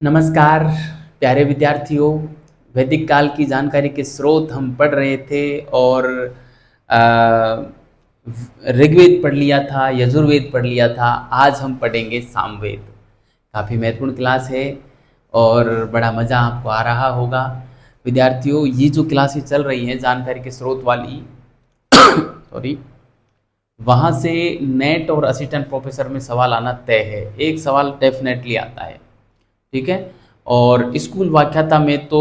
नमस्कार प्यारे विद्यार्थियों। वैदिक काल की जानकारी के स्रोत हम पढ़ रहे थे और अ, ऋग्वेद पढ़ लिया था, यजुर्वेद पढ़ लिया था। आज हम पढ़ेंगे सामवेद। काफ़ी महत्वपूर्ण क्लास है और बड़ा मज़ा आपको आ रहा होगा। विद्यार्थियों, ये जो क्लासेस चल रही हैं जानकारी के स्रोत वाली सॉरी, वहाँ से नेट और असिस्टेंट प्रोफेसर में सवाल आना तय है। एक सवाल डेफिनेटली आता है, ठीक है। और स्कूल व्याख्याता में तो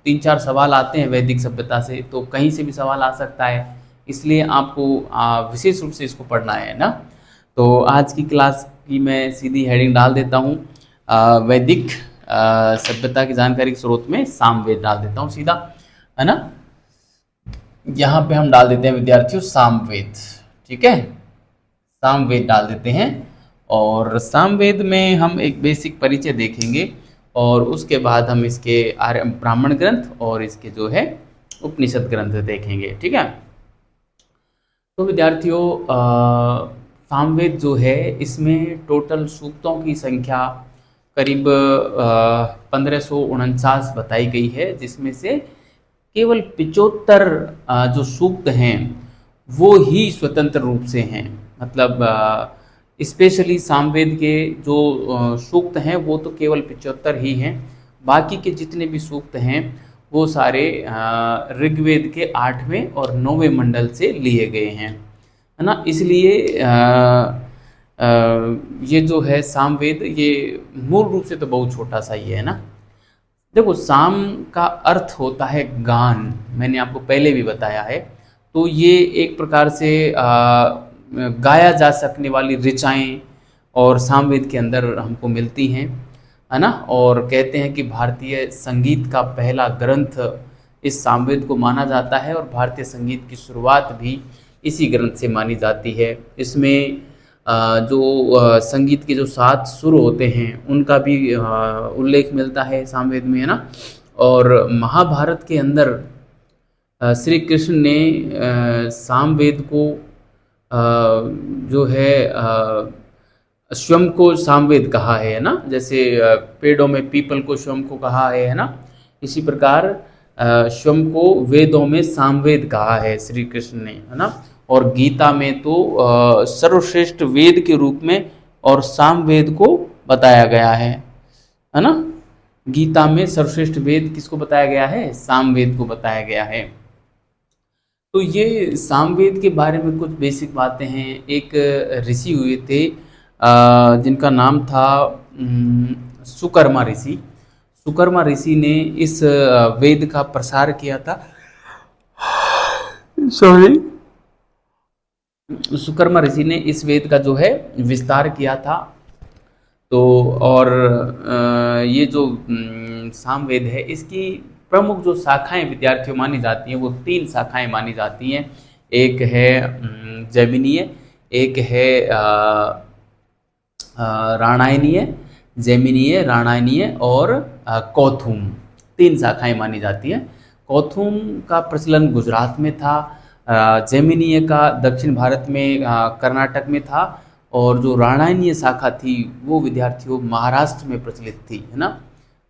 3-4 सवाल आते हैं वैदिक सभ्यता से, तो कहीं से भी सवाल आ सकता है। इसलिए आपको विशेष रूप से इसको पढ़ना है ना। तो आज की क्लास की मैं सीधी हेडिंग डाल देता हूँ, वैदिक सभ्यता की जानकारी के स्रोत में सामवेद डाल देता हूँ सीधा, है ना। यहाँ पे हम डाल देते हैं विद्यार्थियों सामवेद, ठीक है। सामवेद डाल देते हैं और सामवेद में हम एक बेसिक परिचय देखेंगे और उसके बाद हम इसके आर्य ब्राह्मण ग्रंथ और इसके जो है उपनिषद ग्रंथ देखेंगे, ठीक है। तो विद्यार्थियों, सामवेद जो है इसमें टोटल सूक्तों की संख्या करीब 1549 बताई गई है, जिसमें से केवल 75 जो सूक्त हैं वो ही स्वतंत्र रूप से हैं। मतलब स्पेशली सामवेद के जो सूक्त हैं वो तो केवल 75 ही हैं। बाकी के जितने भी सूक्त हैं वो सारे ऋग्वेद के 8वें और 9वें मंडल से लिए गए हैं, है ना। इसलिए ये जो है सामवेद, ये मूल रूप से तो बहुत छोटा सा ही है ना। देखो, साम का अर्थ होता है गान, मैंने आपको पहले भी बताया है। तो ये एक प्रकार से गाया जा सकने वाली ऋचाएँ और सामवेद के अंदर हमको मिलती हैं, है ना। और कहते हैं कि भारतीय संगीत का पहला ग्रंथ इस सामवेद को माना जाता है और भारतीय संगीत की शुरुआत भी इसी ग्रंथ से मानी जाती है। इसमें जो संगीत के जो 7 सुर होते हैं उनका भी उल्लेख मिलता है सामवेद में, है ना। और महाभारत के अंदर श्री कृष्ण ने सामवेद को जो है स्वयं को सामवेद कहा है ना। जैसे पेड़ों में पीपल को स्वयं को कहा है ना। इसी प्रकार स्वयं को वेदों में सामवेद कहा है श्री कृष्ण ने, है ना। और गीता में तो सर्वश्रेष्ठ वेद के रूप में और सामवेद को बताया गया है ना। गीता में सर्वश्रेष्ठ वेद किसको बताया गया है? सामवेद को बताया गया है। तो ये सामवेद के बारे में कुछ बेसिक बातें हैं। एक ऋषि हुए थे जिनका नाम था सुकर्मा ऋषि। सुकर्मा ऋषि ने इस वेद का प्रसार किया था। सॉरी, सुकर्मा ऋषि ने इस वेद का जो है विस्तार किया था। तो और ये जो सामवेद है इसकी प्रमुख जो शाखाएं विद्यार्थियों मानी जाती हैं वो 3 शाखाएं मानी जाती हैं। एक है जैमिनीय, एक है राणायनीय, जैमिनीय, राणायनीय और कौथुम, 3 शाखाएं मानी जाती हैं। कौथुम का प्रचलन गुजरात में था, जैमिनीय का दक्षिण भारत में कर्नाटक में था और जो राणायनीय शाखा थी वो विद्यार्थियों महाराष्ट्र में प्रचलित थी, है ना।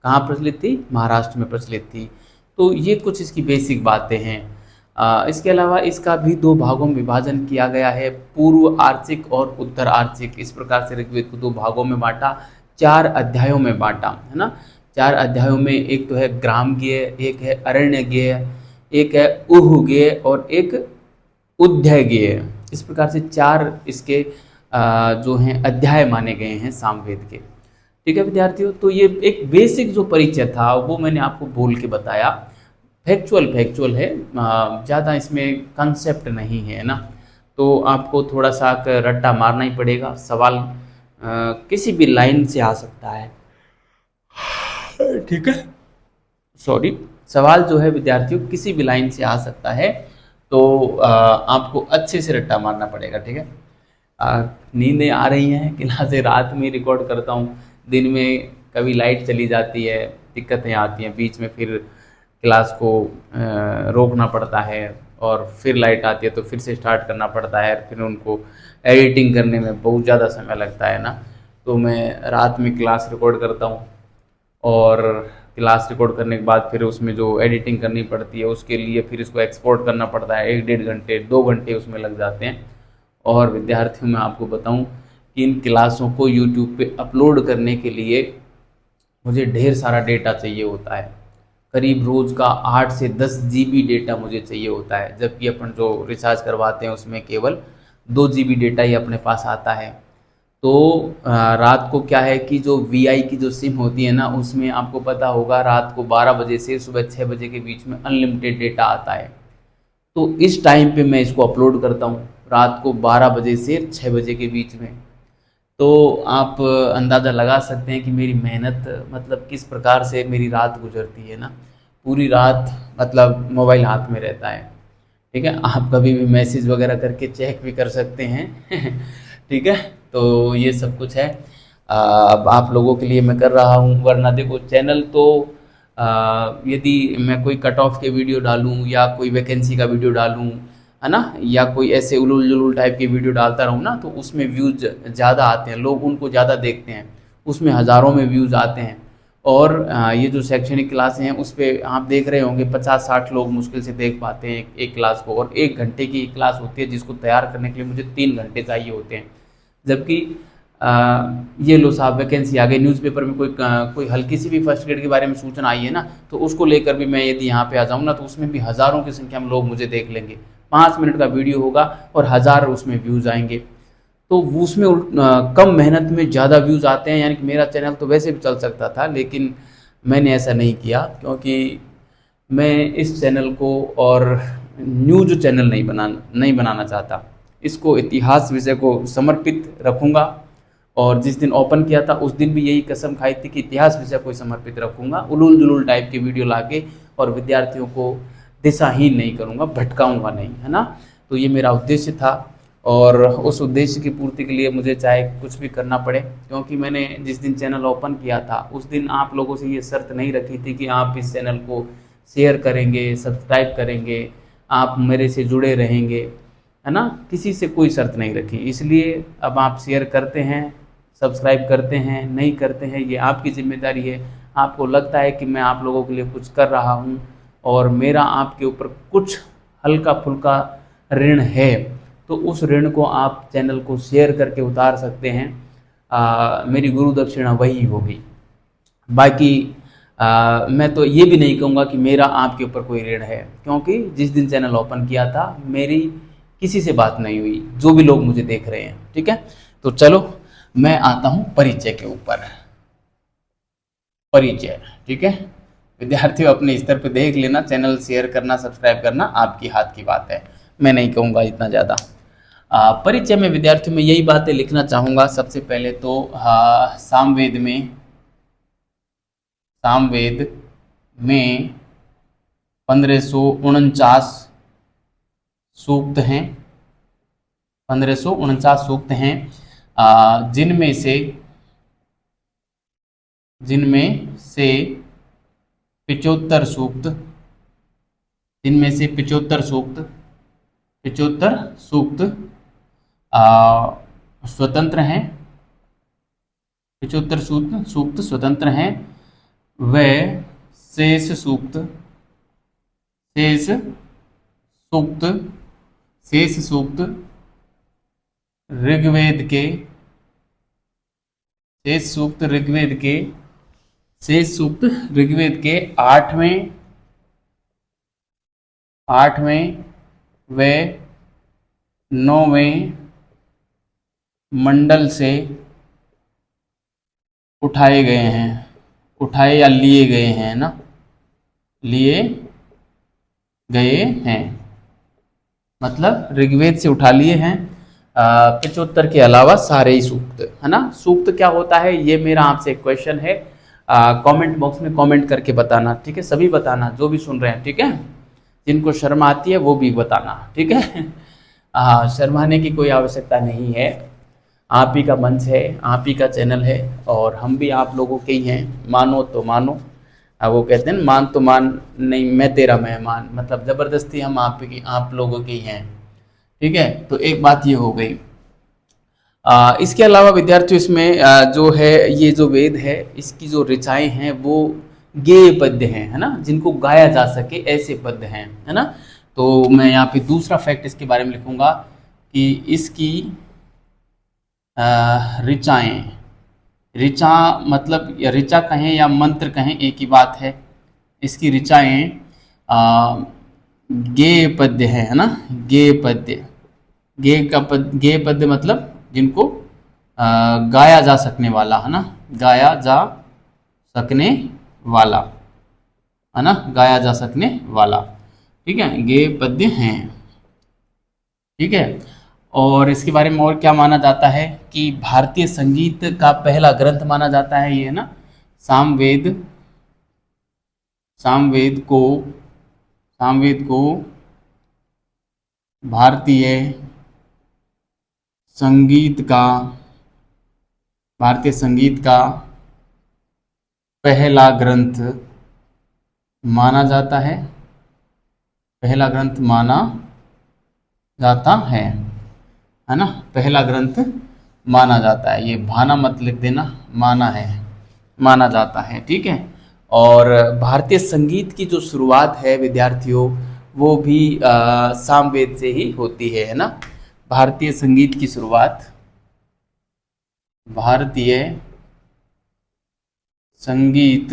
कहाँ प्रचलित थी? महाराष्ट्र में प्रचलित थी। तो ये कुछ इसकी बेसिक बातें हैं। इसके अलावा इसका भी 2 भागों में विभाजन किया गया है, पूर्व आर्चिक और उत्तर आर्चिक। इस प्रकार से ऋग्वेद को 2 भागों में बांटा, 4 अध्यायों में बांटा, है ना। 4 अध्यायों में एक तो है ग्रामज्ञेय, एक है अरण्यज्ञेय, एक है उहुज्ञेय और एक उद्धयज्ञेय। इस प्रकार से 4 इसके जो हैं अध्याय माने गए हैं सामवेद के, ठीक है विद्यार्थियों। तो ये एक बेसिक जो परिचय था वो मैंने आपको बोल के बताया। फैक्चुअल है, ज़्यादा इसमें कंसेप्ट नहीं है ना। तो आपको थोड़ा सा रट्टा मारना ही पड़ेगा। सवाल किसी भी लाइन से आ सकता है, ठीक है। सॉरी, सवाल जो है विद्यार्थियों किसी भी लाइन से आ सकता है। तो आपको अच्छे से रट्टा मारना पड़ेगा, ठीक है। नींदें आ रही हैं, क्लासें रात में रिकॉर्ड करता हूँ, दिन में कभी लाइट चली जाती है, दिक्कतें आती हैं बीच में, फिर क्लास को रोकना पड़ता है और फिर लाइट आती है तो फिर से स्टार्ट करना पड़ता है, फिर उनको एडिटिंग करने में बहुत ज़्यादा समय लगता है ना। तो मैं रात में क्लास रिकॉर्ड करता हूँ और क्लास रिकॉर्ड करने के बाद फिर उसमें जो एडिटिंग करनी पड़ती है उसके लिए फिर इसको एक्सपोर्ट करना पड़ता है, 1-1.5 घंटे 2 घंटे उसमें लग जाते हैं। और विद्यार्थियों मैं आपको बताऊं कि इन क्लासों को यूट्यूब पे अपलोड करने के लिए मुझे ढेर सारा डेटा चाहिए होता है। करीब रोज़ का 8 से 10 GB डेटा मुझे चाहिए होता है, जबकि अपन जो रिचार्ज करवाते हैं उसमें केवल 2 GB डेटा ही अपने पास आता है। तो रात को क्या है कि जो VI की जो सिम होती है ना, उसमें आपको पता होगा रात को 12 बजे से सुबह 6 बजे के बीच में अनलिमिटेड डेटा आता है। तो इस टाइम पे मैं इसको अपलोड करता हूँ, रात को 12 बजे से 6 बजे के बीच में। तो आप अंदाज़ा लगा सकते हैं कि मेरी मेहनत मतलब किस प्रकार से मेरी रात गुजरती है ना। पूरी रात मतलब मोबाइल हाथ में रहता है। ठीक है, आप कभी भी मैसेज वगैरह करके चेक भी कर सकते हैं ठीक है, तो ये सब कुछ है। अब आप लोगों के लिए मैं कर रहा हूँ, वरना देखो चैनल तो यदि मैं कोई कट ऑफ के वीडियो डालूँ या कोई वैकेंसी का वीडियो डालूँ, है ना, या कोई ऐसे उलूल जुलूल टाइप के वीडियो डालता रहूँ ना, तो उसमें व्यूज़ ज़्यादा आते हैं, लोग उनको ज़्यादा देखते हैं, उसमें हज़ारों में व्यूज़ आते हैं। और ये जो शैक्षणिक क्लासें हैं उस पे आप देख रहे होंगे 50-60 लोग मुश्किल से देख पाते हैं एक क्लास को, और 1 घंटे की क्लास होती है जिसको तैयार करने के लिए मुझे 3 घंटे चाहिए होते हैं। जबकि ये लो साहब वैकेंसी आ गई, न्यूज़पेपर में कोई हल्की सी भी फर्स्ट ग्रेड के बारे में सूचना आई है ना, तो उसको लेकर भी मैं यदि यहाँ पे आ जाऊँ ना, तो उसमें भी हज़ारों की संख्या में लोग मुझे देख लेंगे। 5 मिनट का वीडियो होगा और 1000 उसमें व्यूज़ आएंगे। तो उसमें कम मेहनत में ज़्यादा व्यूज़ आते हैं। यानी कि मेरा चैनल तो वैसे भी चल सकता था, लेकिन मैंने ऐसा नहीं किया, क्योंकि मैं इस चैनल को और न्यूज़ चैनल नहीं बनाना चाहता। इसको इतिहास विषय को समर्पित रखूँगा, और जिस दिन ओपन किया था उस दिन भी यही कसम खाई थी कि इतिहास विषय को समर्पित रखूँगा। उलूल जुलूल टाइप के वीडियो लाके और विद्यार्थियों को दिशाहीन नहीं करूँगा, भटकाऊँगा नहीं, है ना। तो ये मेरा उद्देश्य था, और उस उद्देश्य की पूर्ति के लिए मुझे चाहे कुछ भी करना पड़े, क्योंकि मैंने जिस दिन चैनल ओपन किया था उस दिन आप लोगों से ये शर्त नहीं रखी थी कि आप इस चैनल को शेयर करेंगे, सब्सक्राइब करेंगे, आप मेरे से जुड़े रहेंगे, है ना। किसी से कोई शर्त नहीं रखी, इसलिए अब आप शेयर करते हैं, सब्सक्राइब करते हैं, नहीं करते हैं, ये आपकी जिम्मेदारी है। आपको लगता है कि मैं आप लोगों के लिए कुछ कर रहा हूँ और मेरा आपके ऊपर कुछ हल्का फुल्का ऋण है, तो उस ऋण को आप चैनल को शेयर करके उतार सकते हैं। मेरी गुरु दक्षिणा वही होगी। बाकी मैं तो ये भी नहीं कहूँगा कि मेरा आपके ऊपर कोई ऋण है, क्योंकि जिस दिन चैनल ओपन किया था मेरी किसी से बात नहीं हुई, जो भी लोग मुझे देख रहे हैं। ठीक है, तो चलो मैं आता हूँ परिचय के ऊपर। परिचय, ठीक है विद्यार्थियों, अपने स्तर पे देख लेना, चैनल शेयर करना, सब्सक्राइब करना आपकी हाथ की बात है, मैं नहीं कहूँगा इतना ज़्यादा। परिचय में विद्यार्थियों में यही बातें लिखना चाहूँगा। सबसे पहले तो सामवेद में 1549 सूक्त हैं, 1549 सूक्त हैं, जिनमें से 75 सूक्त, जिनमें से 75 सूक्त स्वतंत्र हैं, 75 सूक्त स्वतंत्र हैं। व शेष सूक्त ऋग्वेद के शेष सूक्त ऋग्वेद के 8वें व 9वें मंडल से उठाए या लिए गए हैं ना, लिए गए हैं, मतलब ऋग्वेद से उठा लिए हैं। 75 के अलावा सारे ही सूक्त, है ना। सूक्त क्या होता है, ये मेरा आपसे एक क्वेश्चन है, कमेंट बॉक्स में कमेंट करके बताना, ठीक है, सभी बताना जो भी सुन रहे हैं, ठीक है। जिनको शर्म आती है वो भी बताना, ठीक है। शर्माने की कोई आवश्यकता नहीं है, आप ही का मंच है, आप ही का चैनल है, और हम भी आप लोगों के ही हैं, मानो तो मानो। वो कहते हैं मान तो मान, नहीं मैं तेरा मेहमान, मतलब ज़बरदस्ती हम आप लोगों के ही हैं, ठीक है। तो एक बात ये हो गई। इसके अलावा विद्यार्थियों इसमें जो है ये जो वेद है इसकी जो ऋचाएं हैं वो गेय पद्य हैं, है ना, जिनको गाया जा सके ऐसे पद्य हैं, है ना। तो मैं यहाँ पे दूसरा फैक्ट इसके बारे में लिखूंगा कि इसकी ऋचाएं, ऋचा मतलब या ऋचा कहें या मंत्र कहें एक ही बात है, इसकी ऋचाएं गेय पद्य है ना, गेय पद्य, गेय पद्य मतलब जिनको गाया जा सकने वाला, है ना, गाया जा सकने वाला, है ना, गाया जा सकने वाला, ठीक है, गेय पद्य हैं, ठीक है। और इसके बारे में और क्या माना जाता है कि भारतीय संगीत का पहला ग्रंथ माना जाता है ये ना सामवेद, सामवेद को भारतीय संगीत का पहला ग्रंथ माना जाता है, पहला ग्रंथ माना जाता है ना, पहला ग्रंथ माना जाता है, ये भाना मत लिख देना, माना है, माना जाता है, ठीक है। और भारतीय संगीत की जो शुरुआत है विद्यार्थियों वो भी सामवेद से ही होती है ना। भारतीय संगीत की शुरुआत, भारतीय संगीत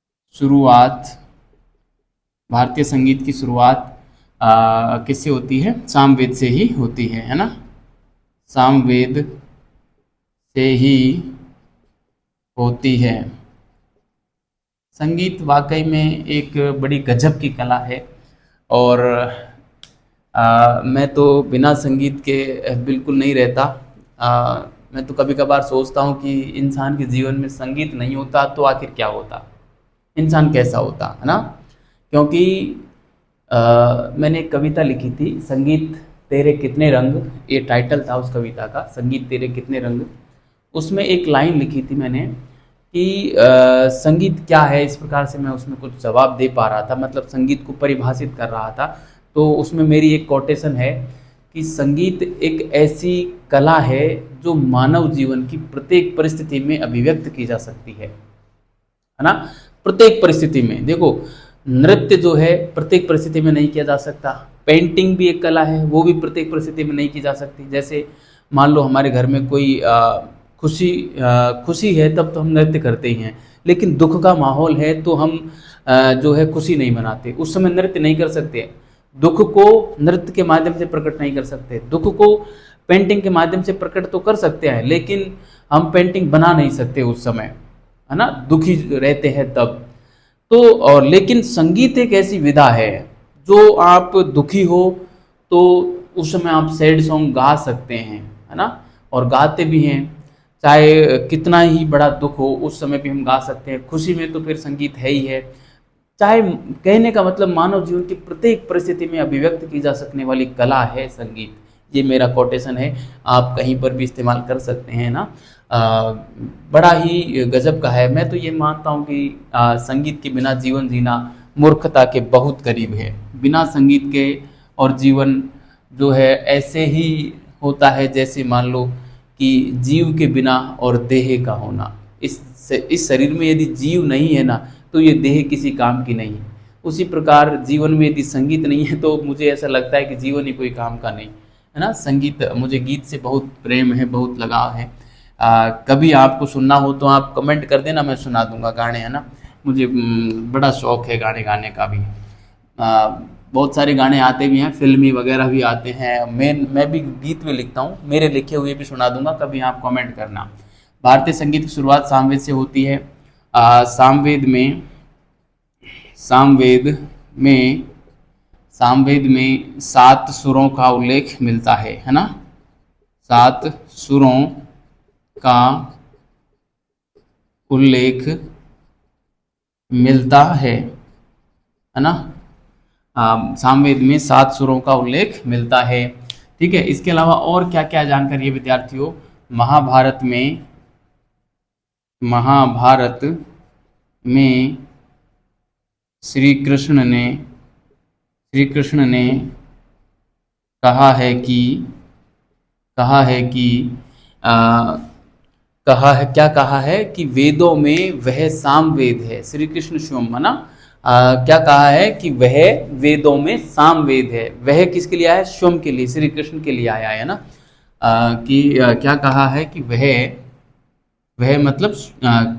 की शुरुआत, भारतीय संगीत की शुरुआत किससे होती है, सामवेद से ही होती है ना, सामवेद से ही होती है। संगीत वाकई में एक बड़ी गजब की कला है और मैं तो बिना संगीत के बिल्कुल नहीं रहता। मैं तो कभी कभार सोचता हूँ कि इंसान के जीवन में संगीत नहीं होता तो आखिर क्या होता, इंसान कैसा होता, है ना। क्योंकि मैंने एक कविता लिखी थी, संगीत तेरे कितने रंग, ये टाइटल था उस कविता का, संगीत तेरे कितने रंग। उसमें एक लाइन लिखी थी मैंने कि संगीत क्या है, इस प्रकार से मैं उसमें कुछ जवाब दे पा रहा था, मतलब संगीत को परिभाषित कर रहा था। तो उसमें मेरी एक कोटेशन है कि संगीत एक ऐसी कला है जो मानव जीवन की प्रत्येक परिस्थिति में अभिव्यक्त की जा सकती है ना। प्रत्येक परिस्थिति में देखो, नृत्य जो है प्रत्येक परिस्थिति में नहीं किया जा सकता, पेंटिंग भी एक कला है वो भी प्रत्येक परिस्थिति में नहीं की जा सकती। जैसे मान लो हमारे घर में कोई खुशी है तब तो हम नृत्य करते ही हैं, लेकिन दुख का माहौल है तो हम जो है खुशी नहीं मनाते, उस समय नृत्य नहीं कर सकते, दुख को नृत्य के माध्यम से प्रकट नहीं कर सकते, दुख को पेंटिंग के माध्यम से प्रकट तो कर सकते हैं लेकिन हम पेंटिंग बना नहीं सकते उस समय, है ना, दुखी रहते हैं तब तो। और लेकिन संगीत एक ऐसी विधा है जो आप दुखी हो तो उस समय आप सैड सॉन्ग गा सकते हैं, है ना, और गाते भी हैं, चाहे कितना ही बड़ा दुख हो उस समय भी हम गा सकते हैं, खुशी में तो फिर संगीत है ही है। चाहे कहने का मतलब मानव जीवन की प्रत्येक परिस्थिति में अभिव्यक्त की जा सकने वाली कला है संगीत, ये मेरा कोटेशन है, आप कहीं पर भी इस्तेमाल कर सकते हैं ना। बड़ा ही गजब का है। मैं तो ये मानता हूँ कि संगीत के बिना जीवन जीना मूर्खता के बहुत करीब है, बिना संगीत के और जीवन जो है ऐसे ही होता है जैसे मान लो कि जीव के बिना और देह का होना। इस शरीर में यदि जीव नहीं है ना तो ये देह किसी काम की नहीं है। उसी प्रकार जीवन में यदि संगीत नहीं है तो मुझे ऐसा लगता है कि जीवन ही कोई काम का नहीं, है ना। संगीत, मुझे गीत से बहुत प्रेम है, बहुत लगाव है। कभी आपको सुनना हो तो आप कमेंट कर देना, मैं सुना दूंगा गाने, है ना। मुझे बड़ा शौक है गाने गाने का भी। बहुत सारे गाने आते भी हैं, फिल्मी वगैरह भी आते हैं, मैं भी गीत भी लिखता हूँ, मेरे लिखे हुए भी सुना दूंगा, कभी आप कमेंट करना। भारतीय संगीत की शुरुआत सामवेद से होती है। सामवेद में 7 सुरों का उल्लेख मिलता है ना, 7 सुरों का उल्लेख मिलता है ना। सामवेद में 7 सुरों का उल्लेख मिलता है, ठीक है। इसके अलावा और क्या क्या जानकारी है विद्यार्थियों, महाभारत में श्री कृष्ण ने कहा है कि कहा है कि आ, कहा है, क्या कहा है कि वेदों में वह सामवेद है। श्री कृष्ण शिवम है ना। क्या कहा है कि वह वेदों में सामवेद है। वह किसके लिए आया है? शिवम के लिए, श्री कृष्ण के लिए आया है ना। क्या कहा है कि वह मतलब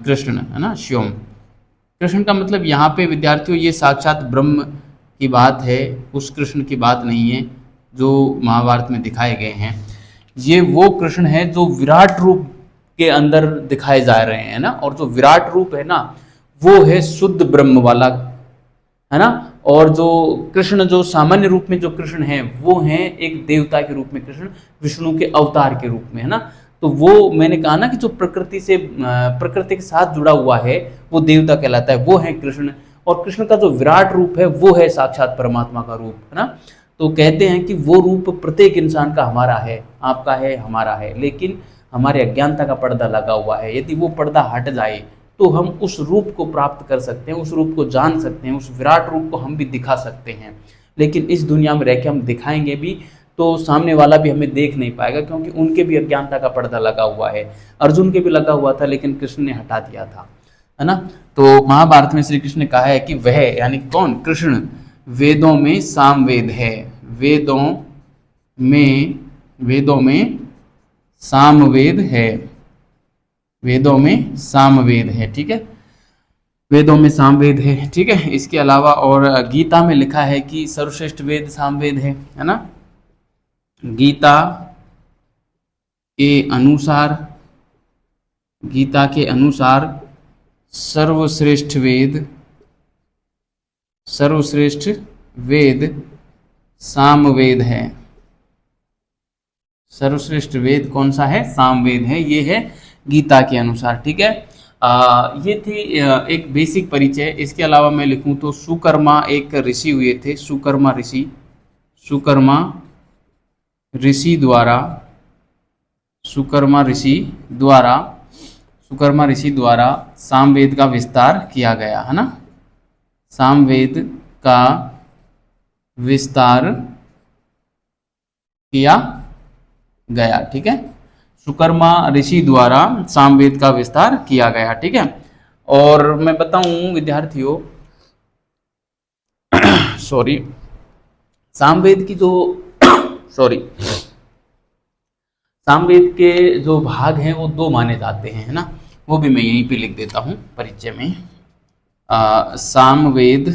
कृष्ण है ना, शिवम। कृष्ण का मतलब यहाँ पे विद्यार्थियों ये साक्षात ब्रह्म की बात है, उस कृष्ण की बात नहीं है जो महाभारत में दिखाए गए हैं। ये वो कृष्ण है जो विराट रूप के अंदर दिखाए जा रहे हैं ना, और जो विराट रूप है ना वो है शुद्ध ब्रह्म वाला, है ना। और जो कृष्ण, जो सामान्य रूप में जो कृष्ण है वो है एक देवता के रूप में कृष्ण, विष्णु के अवतार के रूप में, है ना। तो वो मैंने कहा ना कि जो प्रकृति से प्रकृति के साथ जुड़ा हुआ है वो देवता कहलाता है, वो है कृष्ण। और कृष्ण का जो विराट रूप है वो है साक्षात परमात्मा का रूप, है ना। तो कहते हैं कि वो रूप प्रत्येक इंसान का हमारा है, आपका है, हमारा है, लेकिन हमारे अज्ञानता का पर्दा लगा हुआ है। यदि वो पर्दा हट जाए तो हम उस रूप को प्राप्त कर सकते हैं, उस रूप को जान सकते हैं, उस विराट रूप को हम भी दिखा सकते हैं। लेकिन इस दुनिया में रह के हम दिखाएंगे भी तो सामने वाला भी हमें देख नहीं पाएगा, क्योंकि उनके भी अज्ञानता का पर्दा लगा हुआ है। अर्जुन के भी लगा हुआ था लेकिन कृष्ण ने हटा दिया था, है ना। तो महाभारत में श्री कृष्ण ने कहा है कि वह यानी कौन? कृष्ण वेदों में सामवेद है। वेदों में सामवेद है। वेदों में सामवेद है, ठीक है। वेदों में सामवेद है, ठीक है। इसके अलावा और गीता में लिखा है कि सर्वश्रेष्ठ वेद सामवेद है ना। गीता के अनुसार सर्वश्रेष्ठ वेद सामवेद है। सर्वश्रेष्ठ वेद कौन सा है? सामवेद है, ये है गीता के अनुसार, ठीक है। ये थी एक बेसिक परिचय। इसके अलावा मैं लिखूं तो सुकर्मा एक ऋषि हुए थे। सुकर्मा ऋषि द्वारा सामवेद का विस्तार किया गया, है ना। सामवेद का विस्तार किया गया, ठीक है। सुकर्मा ऋषि द्वारा सामवेद का विस्तार किया गया, ठीक है। और मैं बताऊं विद्यार्थियों सॉरी, सामवेद की जो सामवेद के जो भाग हैं वो दो माने जाते हैं, है ना। वो भी मैं यहीं पे लिख देता हूं परिचय में। सामवेद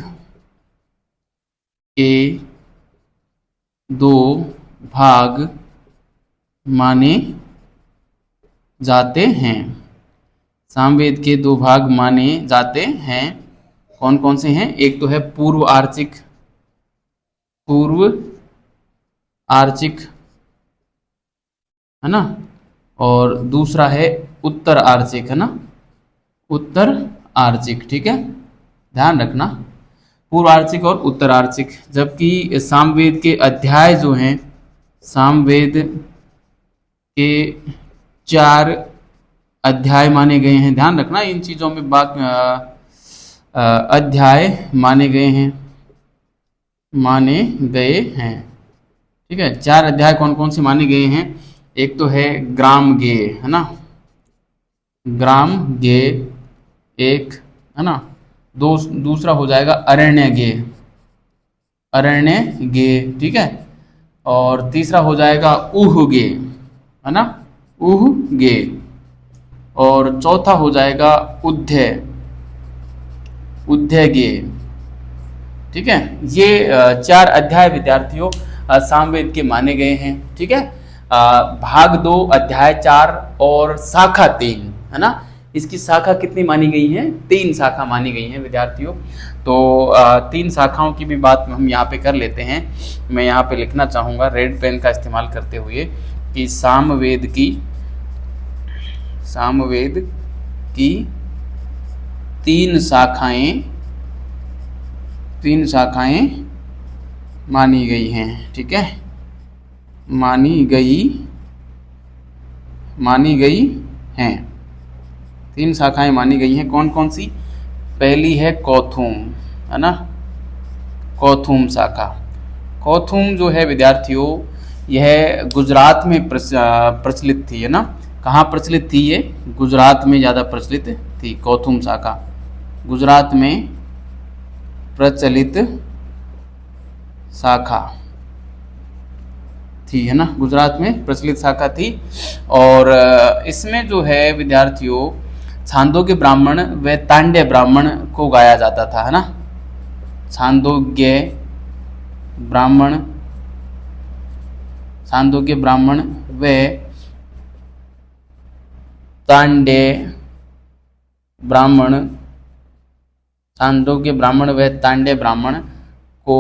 के दो भाग माने जाते हैं। सामवेद के दो भाग माने जाते हैं। कौन कौन से हैं? एक तो है पूर्व आर्चिक, है ना। और दूसरा है उत्तर आर्चिक, है ना। उत्तर आर्चिक, ठीक है, ध्यान रखना, पूर्व आर्चिक और उत्तर आर्चिक। जबकि सामवेद के अध्याय जो हैं, सामवेद के 4 अध्याय माने गए हैं। ध्यान रखना इन चीज़ों में, अध्याय माने गए हैं, ठीक है। 4 अध्याय कौन कौन से माने गए हैं? एक तो है ग्राम गेय, है ना, ग्राम गेय एक, है ना। दूसरा हो जाएगा अरण्य गेय, ठीक है। और तीसरा हो जाएगा ऊह गेय, है ना, ऊह गेय। और चौथा हो जाएगा उद्धय गेय, ठीक है। ये 4 अध्याय विद्यार्थियों सामवेद के माने गए हैं, ठीक है। भाग 2 अध्याय 4 और शाखा 3, है ना। इसकी शाखा कितनी मानी गई है? 3 शाखा मानी गई हैं विद्यार्थियों। तो 3 शाखाओं की भी बात हम यहाँ पे कर लेते हैं। मैं यहाँ पे लिखना चाहूँगा रेड पेन का इस्तेमाल करते हुए कि सामवेद की 3 शाखाएं मानी गई हैं, ठीक है। मानी गई हैं, 3 शाखाएं मानी गई हैं। कौन कौन सी? पहली है कौथुम, है ना, कौथुम शाखा। कौथुम जो है विद्यार्थियों यह गुजरात में प्रचलित थी, है ना। कहाँ प्रचलित थी ये? गुजरात में ज़्यादा प्रचलित थी कौथुम शाखा, गुजरात में प्रचलित शाखा थी, है ना, गुजरात में प्रचलित शाखा थी। और इसमें जो है विद्यार्थियों छांदोग्य ब्राह्मण व तांड्य ब्राह्मण को गाया जाता था, है ना। छांदोग्य ब्राह्मण व तांड्य ब्राह्मण, छांदोग्य ब्राह्मण व तांड्य ब्राह्मण को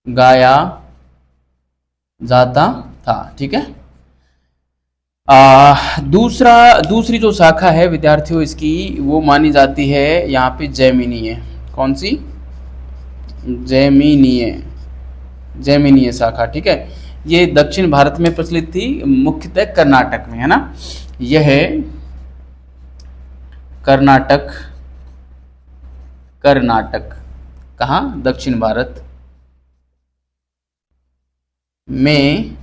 गाया जाता था, ठीक है। दूसरी जो शाखा है विद्यार्थियों इसकी, वो मानी जाती है यहाँ पे जैमिनीय। कौन सी? जैमिनीय शाखा, ठीक है। ये दक्षिण भारत में प्रचलित थी, मुख्यतः कर्नाटक में, है ना। यह है कर्नाटक, कहाँ? दक्षिण भारत में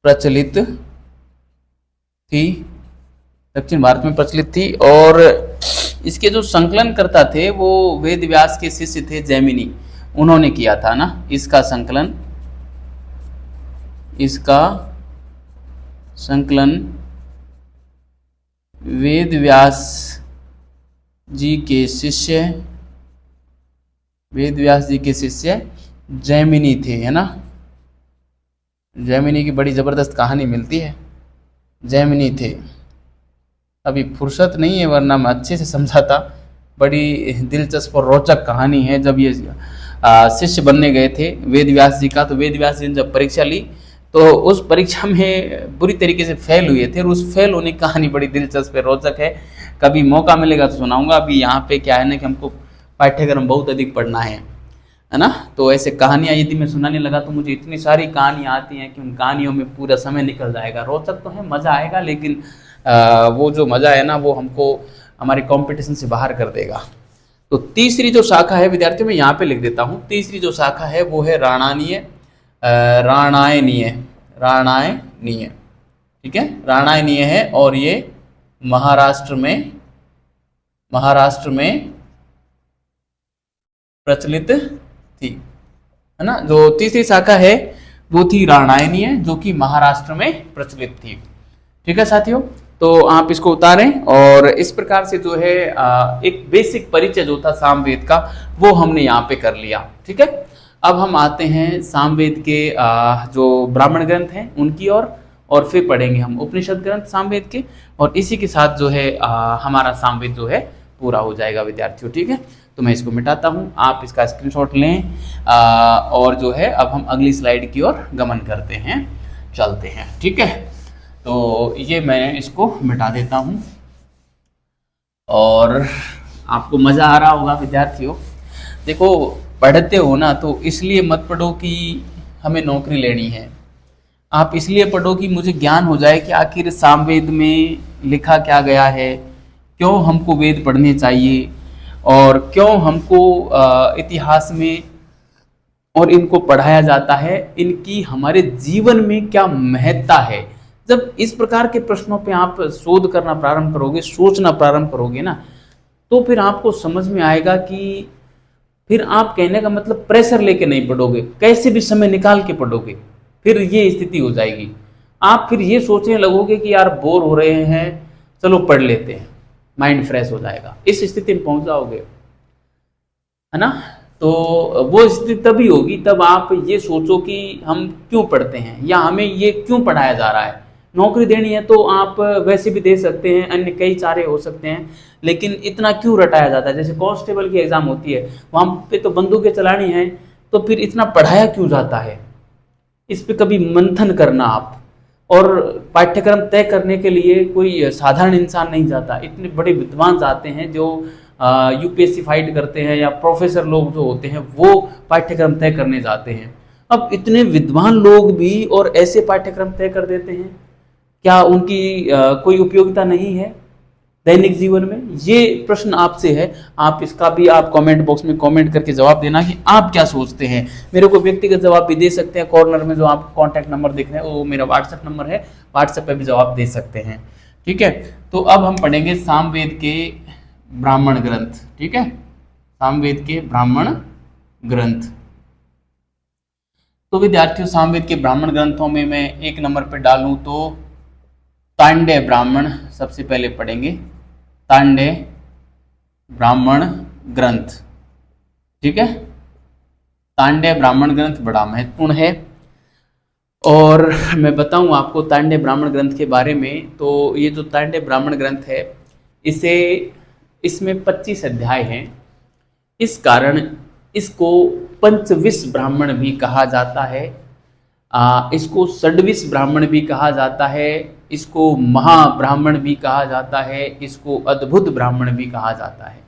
प्रचलित थी, दक्षिण भारत में प्रचलित थी। और इसके जो संकलन करता थे वो वेद व्यास के शिष्य थे जैमिनी, उन्होंने किया था ना इसका संकलन वेद व्यास जी के शिष्य जैमिनी थे, है ना। जैमिनी की बड़ी जबरदस्त कहानी मिलती है, जैमिनी थे। अभी फुर्सत नहीं है वरना मैं अच्छे से समझाता, बड़ी दिलचस्प और रोचक कहानी है। जब ये शिष्य बनने गए थे वेद व्यास जी का, तो वेद व्यास जी ने जब परीक्षा ली तो उस परीक्षा में बुरी तरीके से फेल हुए थे, और उस फेल होने की कहानी बड़ी दिलचस्प है, रोचक है। कभी मौका मिलेगा तो सुनाऊंगा। अभी यहाँ पे क्या है ना कि हमको पाठ्यक्रम बहुत अधिक पढ़ना है ना। तो ऐसे कहानियाँ यदि मैं सुनाने लगा तो मुझे इतनी सारी कहानियाँ आती हैं कि उन कहानियों में पूरा समय निकल जाएगा। रोचक तो है, मज़ा आएगा, लेकिन वो जो मज़ा है ना वो हमको हमारे कंपटीशन से बाहर कर देगा। तो तीसरी जो शाखा है विद्यार्थियों, मैं यहाँ पे लिख देता हूँ। तीसरी जो शाखा है वो है राणायनीय, ठीक है, राणायनीय है। और ये महाराष्ट्र में प्रचलित थी, है ना। जो तीसरी शाखा है वो थी राणायनीय, जो कि महाराष्ट्र में प्रचलित थी, ठीक है साथियों। तो आप इसको उतारें, और इस प्रकार से जो है एक बेसिक परिचय जो था सामवेद का वो हमने यहाँ पे कर लिया, ठीक है। अब हम आते हैं सामवेद के जो ब्राह्मण ग्रंथ हैं उनकी और फिर पढ़ेंगे हम उपनिषद ग्रंथ सामवेद के, और इसी के साथ जो है हमारा सामवेद जो है पूरा हो जाएगा विद्यार्थियों, ठीक है। तो मैं इसको मिटाता हूँ, आप इसका स्क्रीनशॉट लें, और जो है अब हम अगली स्लाइड की ओर गमन करते हैं, चलते हैं, ठीक है। तो ये मैं इसको मिटा देता हूँ, और आपको मज़ा आ रहा होगा विद्यार्थियों। देखो, पढ़ते हो ना तो इसलिए मत पढ़ो कि हमें नौकरी लेनी है, आप इसलिए पढ़ो कि मुझे ज्ञान हो जाए कि आखिर सामवेद में लिखा क्या गया है, क्यों हमको वेद पढ़ने चाहिए, और क्यों हमको इतिहास में और इनको पढ़ाया जाता है, इनकी हमारे जीवन में क्या महत्ता है। जब इस प्रकार के प्रश्नों पे आप शोध करना प्रारंभ करोगे, सोचना प्रारंभ करोगे ना, तो फिर आपको समझ में आएगा कि फिर आप, कहने का मतलब, प्रेशर लेके नहीं पढ़ोगे, कैसे भी समय निकाल के पढ़ोगे। फिर ये स्थिति हो जाएगी, आप फिर ये सोचने लगोगे कि यार बोर हो रहे हैं, चलो पढ़ लेते हैं, माइंड फ्रेश हो जाएगा। इस स्थिति में पहुंच जाओगे, है ना। तो वो स्थिति तभी होगी तब आप ये सोचो कि हम क्यों पढ़ते हैं, या हमें ये क्यों पढ़ाया जा रहा है। नौकरी देनी है तो आप वैसे भी दे सकते हैं, अन्य कई चारे हो सकते हैं, लेकिन इतना क्यों रटाया जाता है। जैसे कांस्टेबल की एग्जाम होती है, वहाँ पे तो बंदूकें चलानी है, तो फिर इतना पढ़ाया क्यों जाता है, इस पे कभी मंथन करना आप। और पाठ्यक्रम तय करने के लिए कोई साधारण इंसान नहीं जाता, इतने बड़े विद्वान जाते हैं जो यूपीएससी फाइट करते हैं, या प्रोफेसर लोग जो होते हैं वो पाठ्यक्रम तय करने जाते हैं। अब इतने विद्वान लोग भी और ऐसे पाठ्यक्रम तय कर देते हैं, क्या उनकी कोई उपयोगिता नहीं है? दैनिक जीवन में? ये प्रश्न आपसे है, आप इसका भी आप कमेंट बॉक्स में कमेंट करके जवाब देना कि आप क्या सोचते हैं। मेरे को व्यक्तिगत जवाब भी दे सकते हैं, कॉर्नर में जो आप कॉन्टैक्ट नंबर देख रहे हैं वो मेरा व्हाट्सएप नंबर है, व्हाट्सएप पे भी जवाब दे सकते हैं। ठीक है, तो अब हम पढ़ेंगे सामवेद के ब्राह्मण ग्रंथ। ठीक है, सामवेद के ब्राह्मण ग्रंथ। तो विद्यार्थियों, सामवेद के ब्राह्मण ग्रंथों में मैं एक नंबर पर डालूं तो तांडेय ब्राह्मण सबसे पहले पढ़ेंगे, तांडेय ब्राह्मण ग्रंथ। ठीक है, तांडेय ब्राह्मण ग्रंथ बड़ा महत्वपूर्ण है। और मैं बताऊं आपको तांडेय ब्राह्मण ग्रंथ के बारे में, तो ये जो तांडेय ब्राह्मण ग्रंथ है इसमें 25 अध्याय हैं। इस कारण इसको पंचविश ब्राह्मण भी कहा जाता है, इसको षड्विश ब्राह्मण भी कहा जाता है, इसको महाब्राह्मण भी कहा जाता है, इसको अद्भुत ब्राह्मण भी कहा जाता है,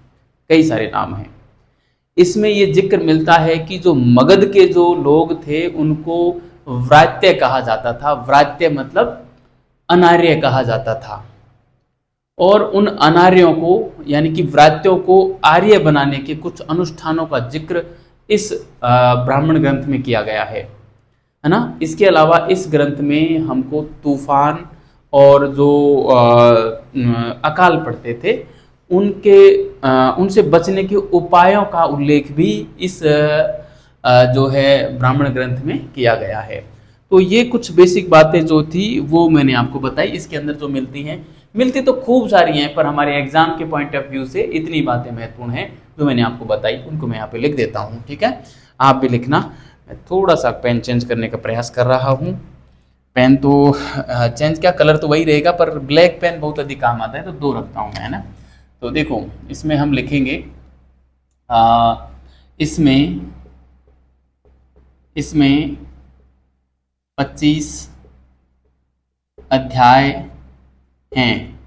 कई सारे नाम हैं। इसमें ये जिक्र मिलता है कि जो मगध के जो लोग थे उनको व्रात्य कहा जाता था। व्रात्य मतलब अनार्य कहा जाता था, और उन अनार्यों को यानी कि व्रात्यों को आर्य बनाने के कुछ अनुष्ठानों का जिक्र इस ब्राह्मण ग्रंथ में किया गया है ना। इसके अलावा इस ग्रंथ में हमको तूफान और जो अकाल पड़ते थे उनसे बचने के उपायों का उल्लेख भी इस जो है ब्राह्मण ग्रंथ में किया गया है। तो ये कुछ बेसिक बातें जो थी वो मैंने आपको बताई। इसके अंदर जो मिलती तो खूब सारी हैं, पर हमारे एग्जाम के पॉइंट ऑफ व्यू से इतनी बातें महत्वपूर्ण हैं जो मैंने आपको बताई, उनको मैं यहाँ पे लिख देता हूँ। ठीक है, आप भी लिखना। मैं थोड़ा सा पेन चेंज करने का प्रयास कर रहा हूँ। पेन तो चेंज क्या, कलर तो वही रहेगा, पर ब्लैक पेन बहुत अधिक काम आता है तो 2 रखता हूँ मैं, है ना। तो देखो इसमें हम लिखेंगे इसमें 25 अध्याय हैं।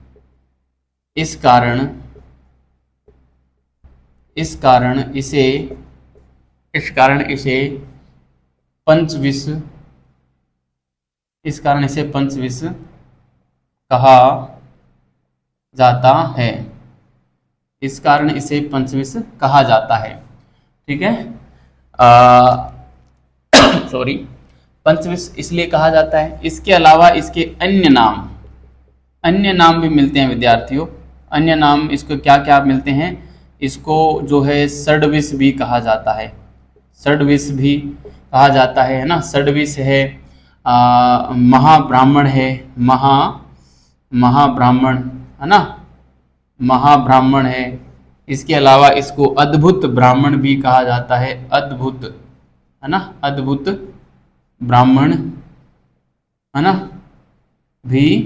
इस कारण इसे पंचविश कहा जाता है। इस कारण इसे पंचविश कहा जाता है। ठीक है, सॉरी, पंचविश इसलिए कहा जाता है। इसके अलावा इसके अन्य नाम भी मिलते हैं विद्यार्थियों। अन्य नाम इसको क्या क्या मिलते हैं, इसको जो है षड्विश भी कहा जाता है। षड्विश भी कहा जाता है ना। षड्विश है, महाब्राह्मण है, महाब्राह्मण है ना, महाब्राह्मण है। इसके अलावा इसको अद्भुत ब्राह्मण भी कहा जाता है, अद्भुत है ना, अद्भुत ब्राह्मण है ना भी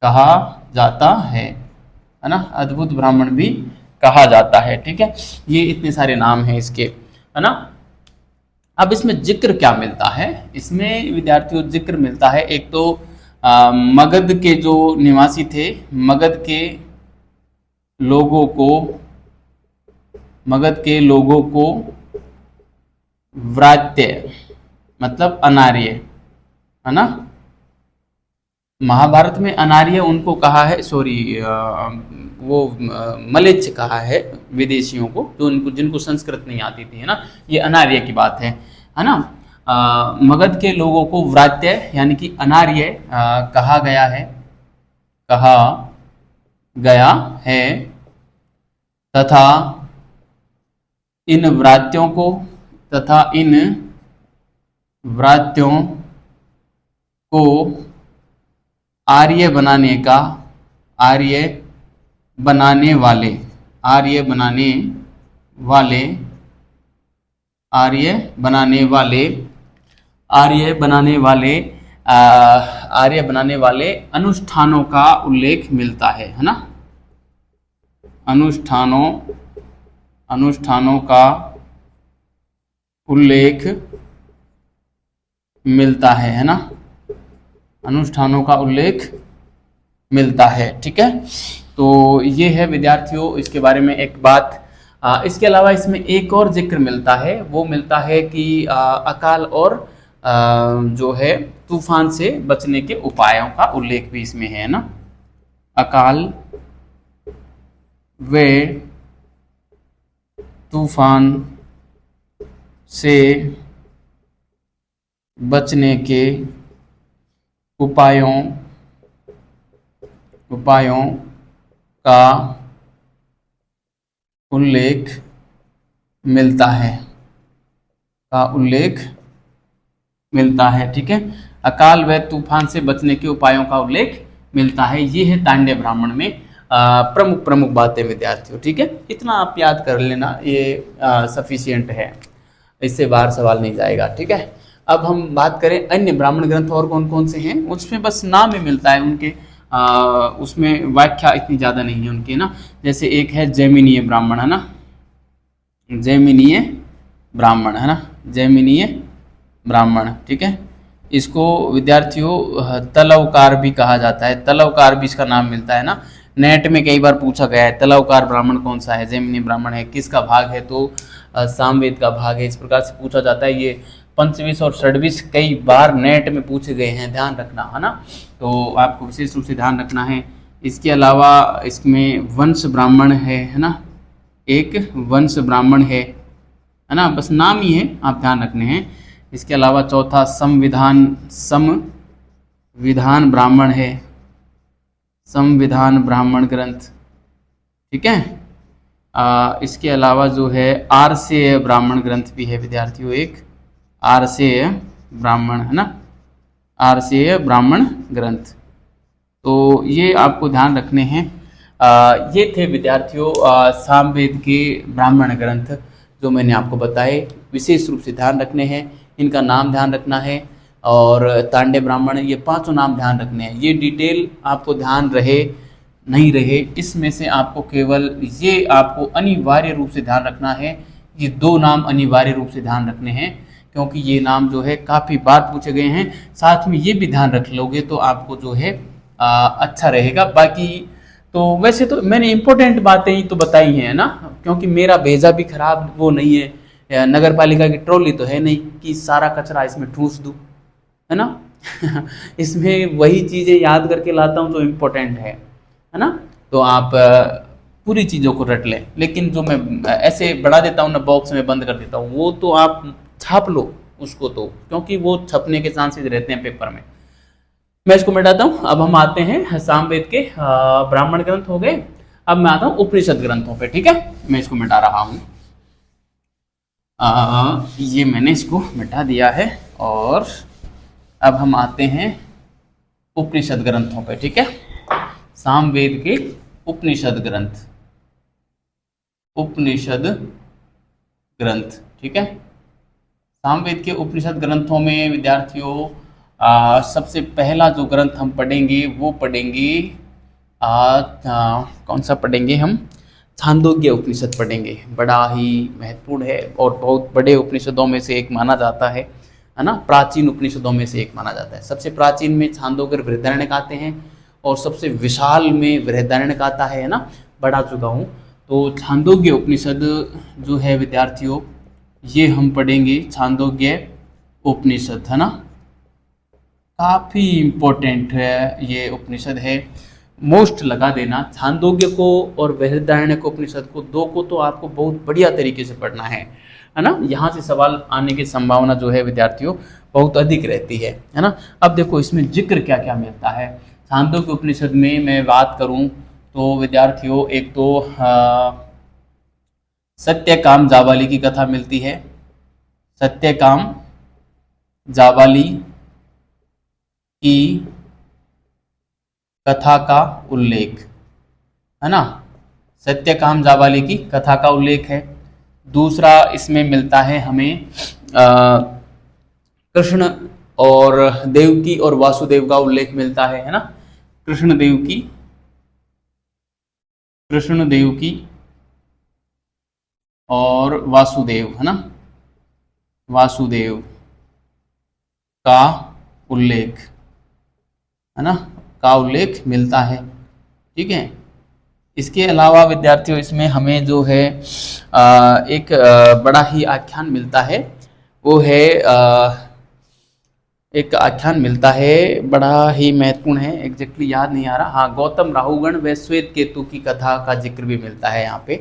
कहा जाता है ना, अद्भुत ब्राह्मण भी कहा जाता है। ठीक है, ये इतने सारे नाम हैं इसके, है ना। अब इसमें जिक्र क्या मिलता है, इसमें विद्यार्थियों जिक्र मिलता है एक तो मगध के जो निवासी थे, मगध के लोगों को व्रात्य मतलब अनार्य है ना। महाभारत में अनार्य उनको कहा है, सॉरी वो मलेच्छ कहा है विदेशियों को, जो जिनको संस्कृत नहीं आती थी, है ना। ये अनार्य की बात है ना। मगध के लोगों को व्रात्य यानी कि अनार्य कहा गया है तथा इन व्रात्यों को आर्य बनाने वाले अनुष्ठानों का उल्लेख मिलता है ना। अनुष्ठानों का उल्लेख मिलता है ना, अनुष्ठानों का उल्लेख मिलता है। ठीक है, तो ये है विद्यार्थियों इसके बारे में एक बात। इसके अलावा इसमें एक और जिक्र मिलता है, वो मिलता है कि अकाल और जो है तूफान से बचने के उपायों का उल्लेख भी इसमें है ना। अकाल व तूफान से बचने के उपायों का उल्लेख मिलता है। ठीक है, अकाल व तूफान से बचने के उपायों का उल्लेख मिलता है। ये है तांडव ब्राह्मण में प्रमुख बातें विद्यार्थियों। ठीक है, इतना आप याद कर लेना, ये सफिशिएंट है, इससे बाहर सवाल नहीं जाएगा। ठीक है, अब हम बात करें अन्य ब्राह्मण ग्रंथ और कौन कौन से हैं। उसमें बस नाम ही मिलता है उनके, उसमें व्याख्या इतनी ज़्यादा नहीं है उनकी ना। जैसे एक है जैमिनीय ब्राह्मण, है ना, जैमिनीय ब्राह्मण, है ना, जैमिनीय ब्राह्मण। ठीक है, इसको विद्यार्थियों तलवकार भी कहा जाता है, तलवकार भी इसका नाम मिलता है ना। नेट में कई बार पूछा गया है तलवकार ब्राह्मण कौन सा है, जैमिनी ब्राह्मण है, किसका भाग है, तो सामवेद का भाग है, इस प्रकार से पूछा जाता है। ये पंचविश और षड्विश कई बार नेट में पूछे गए हैं, ध्यान रखना, है ना, तो आपको विशेष रूप से ध्यान रखना है। इसके अलावा इसमें वंश ब्राह्मण है ना, एक वंश ब्राह्मण है ना, बस नाम ही है, आप ध्यान रखने हैं। इसके अलावा चौथा समविधान ब्राह्मण है, संविधान ब्राह्मण ग्रंथ। ठीक है, इसके अलावा जो है आरसेय ब्राह्मण ग्रंथ भी है विद्यार्थियों, एक आरसेय ब्राह्मण, है ना, आरसेय ब्राह्मण ग्रंथ। तो ये आपको ध्यान रखने हैं। ये थे विद्यार्थियों सामवेद के ब्राह्मण ग्रंथ जो मैंने आपको बताए, विशेष रूप से ध्यान रखने हैं, इनका नाम ध्यान रखना है, और तांडव ब्राह्मण, ये पांचों नाम ध्यान रखने हैं। ये डिटेल आपको ध्यान रहे नहीं रहे, इसमें से आपको केवल ये आपको अनिवार्य रूप से ध्यान रखना है, ये दो नाम अनिवार्य रूप से ध्यान रखने हैं, क्योंकि ये नाम जो है काफ़ी बार पूछे गए हैं। साथ में ये भी ध्यान रख लोगे तो आपको जो है अच्छा रहेगा। बाकी तो वैसे तो मैंने इम्पोर्टेंट बातें ही तो बताई हैं ना, क्योंकि मेरा भेजा भी खराब वो नहीं है, नगर पालिका की ट्रॉली तो है नहीं कि सारा कचरा इसमें ठूस दूँ, है ना इसमें वही चीज़ें याद करके लाता हूँ जो इम्पोर्टेंट है ना, तो आप पूरी चीज़ों को रट लें। लेकिन जो मैं ऐसे बढ़ा देता हूँ ना, बॉक्स में बंद कर देता हूँ, वो तो आप छाप लो उसको, तो क्योंकि वो छपने के चांसेस रहते हैं पेपर में। मैं इसको मिटाता हूँ। अब हम आते हैं सामवेद के ब्राह्मण ग्रंथ हो गए, अब मैं आता हूँ उपनिषद ग्रंथों पे। ठीक है, मैं इसको मिटा रहा हूँ, ये मैंने इसको मिटा दिया है, और अब हम आते हैं उपनिषद ग्रंथों पे। ठीक है, सामवेद के उपनिषद ग्रंथ, उपनिषद ग्रंथ। ठीक है, सामवेद के उपनिषद ग्रंथों में विद्यार्थियों सबसे पहला जो ग्रंथ हम पढ़ेंगे वो पढ़ेंगे कौन सा पढ़ेंगे हम, छांदोग्य उपनिषद पढ़ेंगे। बड़ा ही महत्वपूर्ण है और बहुत बड़े उपनिषदों में से एक माना जाता है ना, प्राचीन उपनिषदों में से एक माना जाता है। सबसे प्राचीन में छांदोग्य बृहदारण्यक आते हैं, और सबसे विशाल में बृहदारण्यक आता है ना, बढ़ा चुका हूँ। तो छांदोग्य उपनिषद जो है विद्यार्थियों, ये हम पढ़ेंगे छांदोग्य उपनिषद, है ना, काफ़ी इम्पोर्टेंट है ये उपनिषद है, मोस्ट लगा देना। छांदोग्य को और बृहदारण्यक उपनिषद को, दो को तो आपको बहुत बढ़िया तरीके से पढ़ना है ना, यहाँ से सवाल आने की संभावना जो है विद्यार्थियों बहुत अधिक रहती है ना। अब देखो इसमें जिक्र क्या क्या मिलता है छांदोग्य उपनिषद में, मैं बात करूँ तो विद्यार्थियों, एक तो सत्यकाम जाबाली की कथा मिलती है, सत्यकाम जाबाली की कथा का उल्लेख, है ना, सत्यकाम जाबाली की कथा का उल्लेख है। दूसरा इसमें मिलता है हमें कृष्ण और देवकी और वासुदेव का उल्लेख मिलता है ना, कृष्ण देवकी और वासुदेव, है ना, वासुदेव का उल्लेख, है ना, का उल्लेख मिलता है। ठीक है, इसके अलावा विद्यार्थियों इसमें हमें जो है एक बड़ा ही आख्यान मिलता है, वो है एक आख्यान मिलता है, बड़ा ही महत्वपूर्ण है, एग्जैक्टली याद नहीं आ रहा। हाँ, गौतम राहुगण व श्वेत केतु की कथा का जिक्र भी मिलता है यहाँ पे।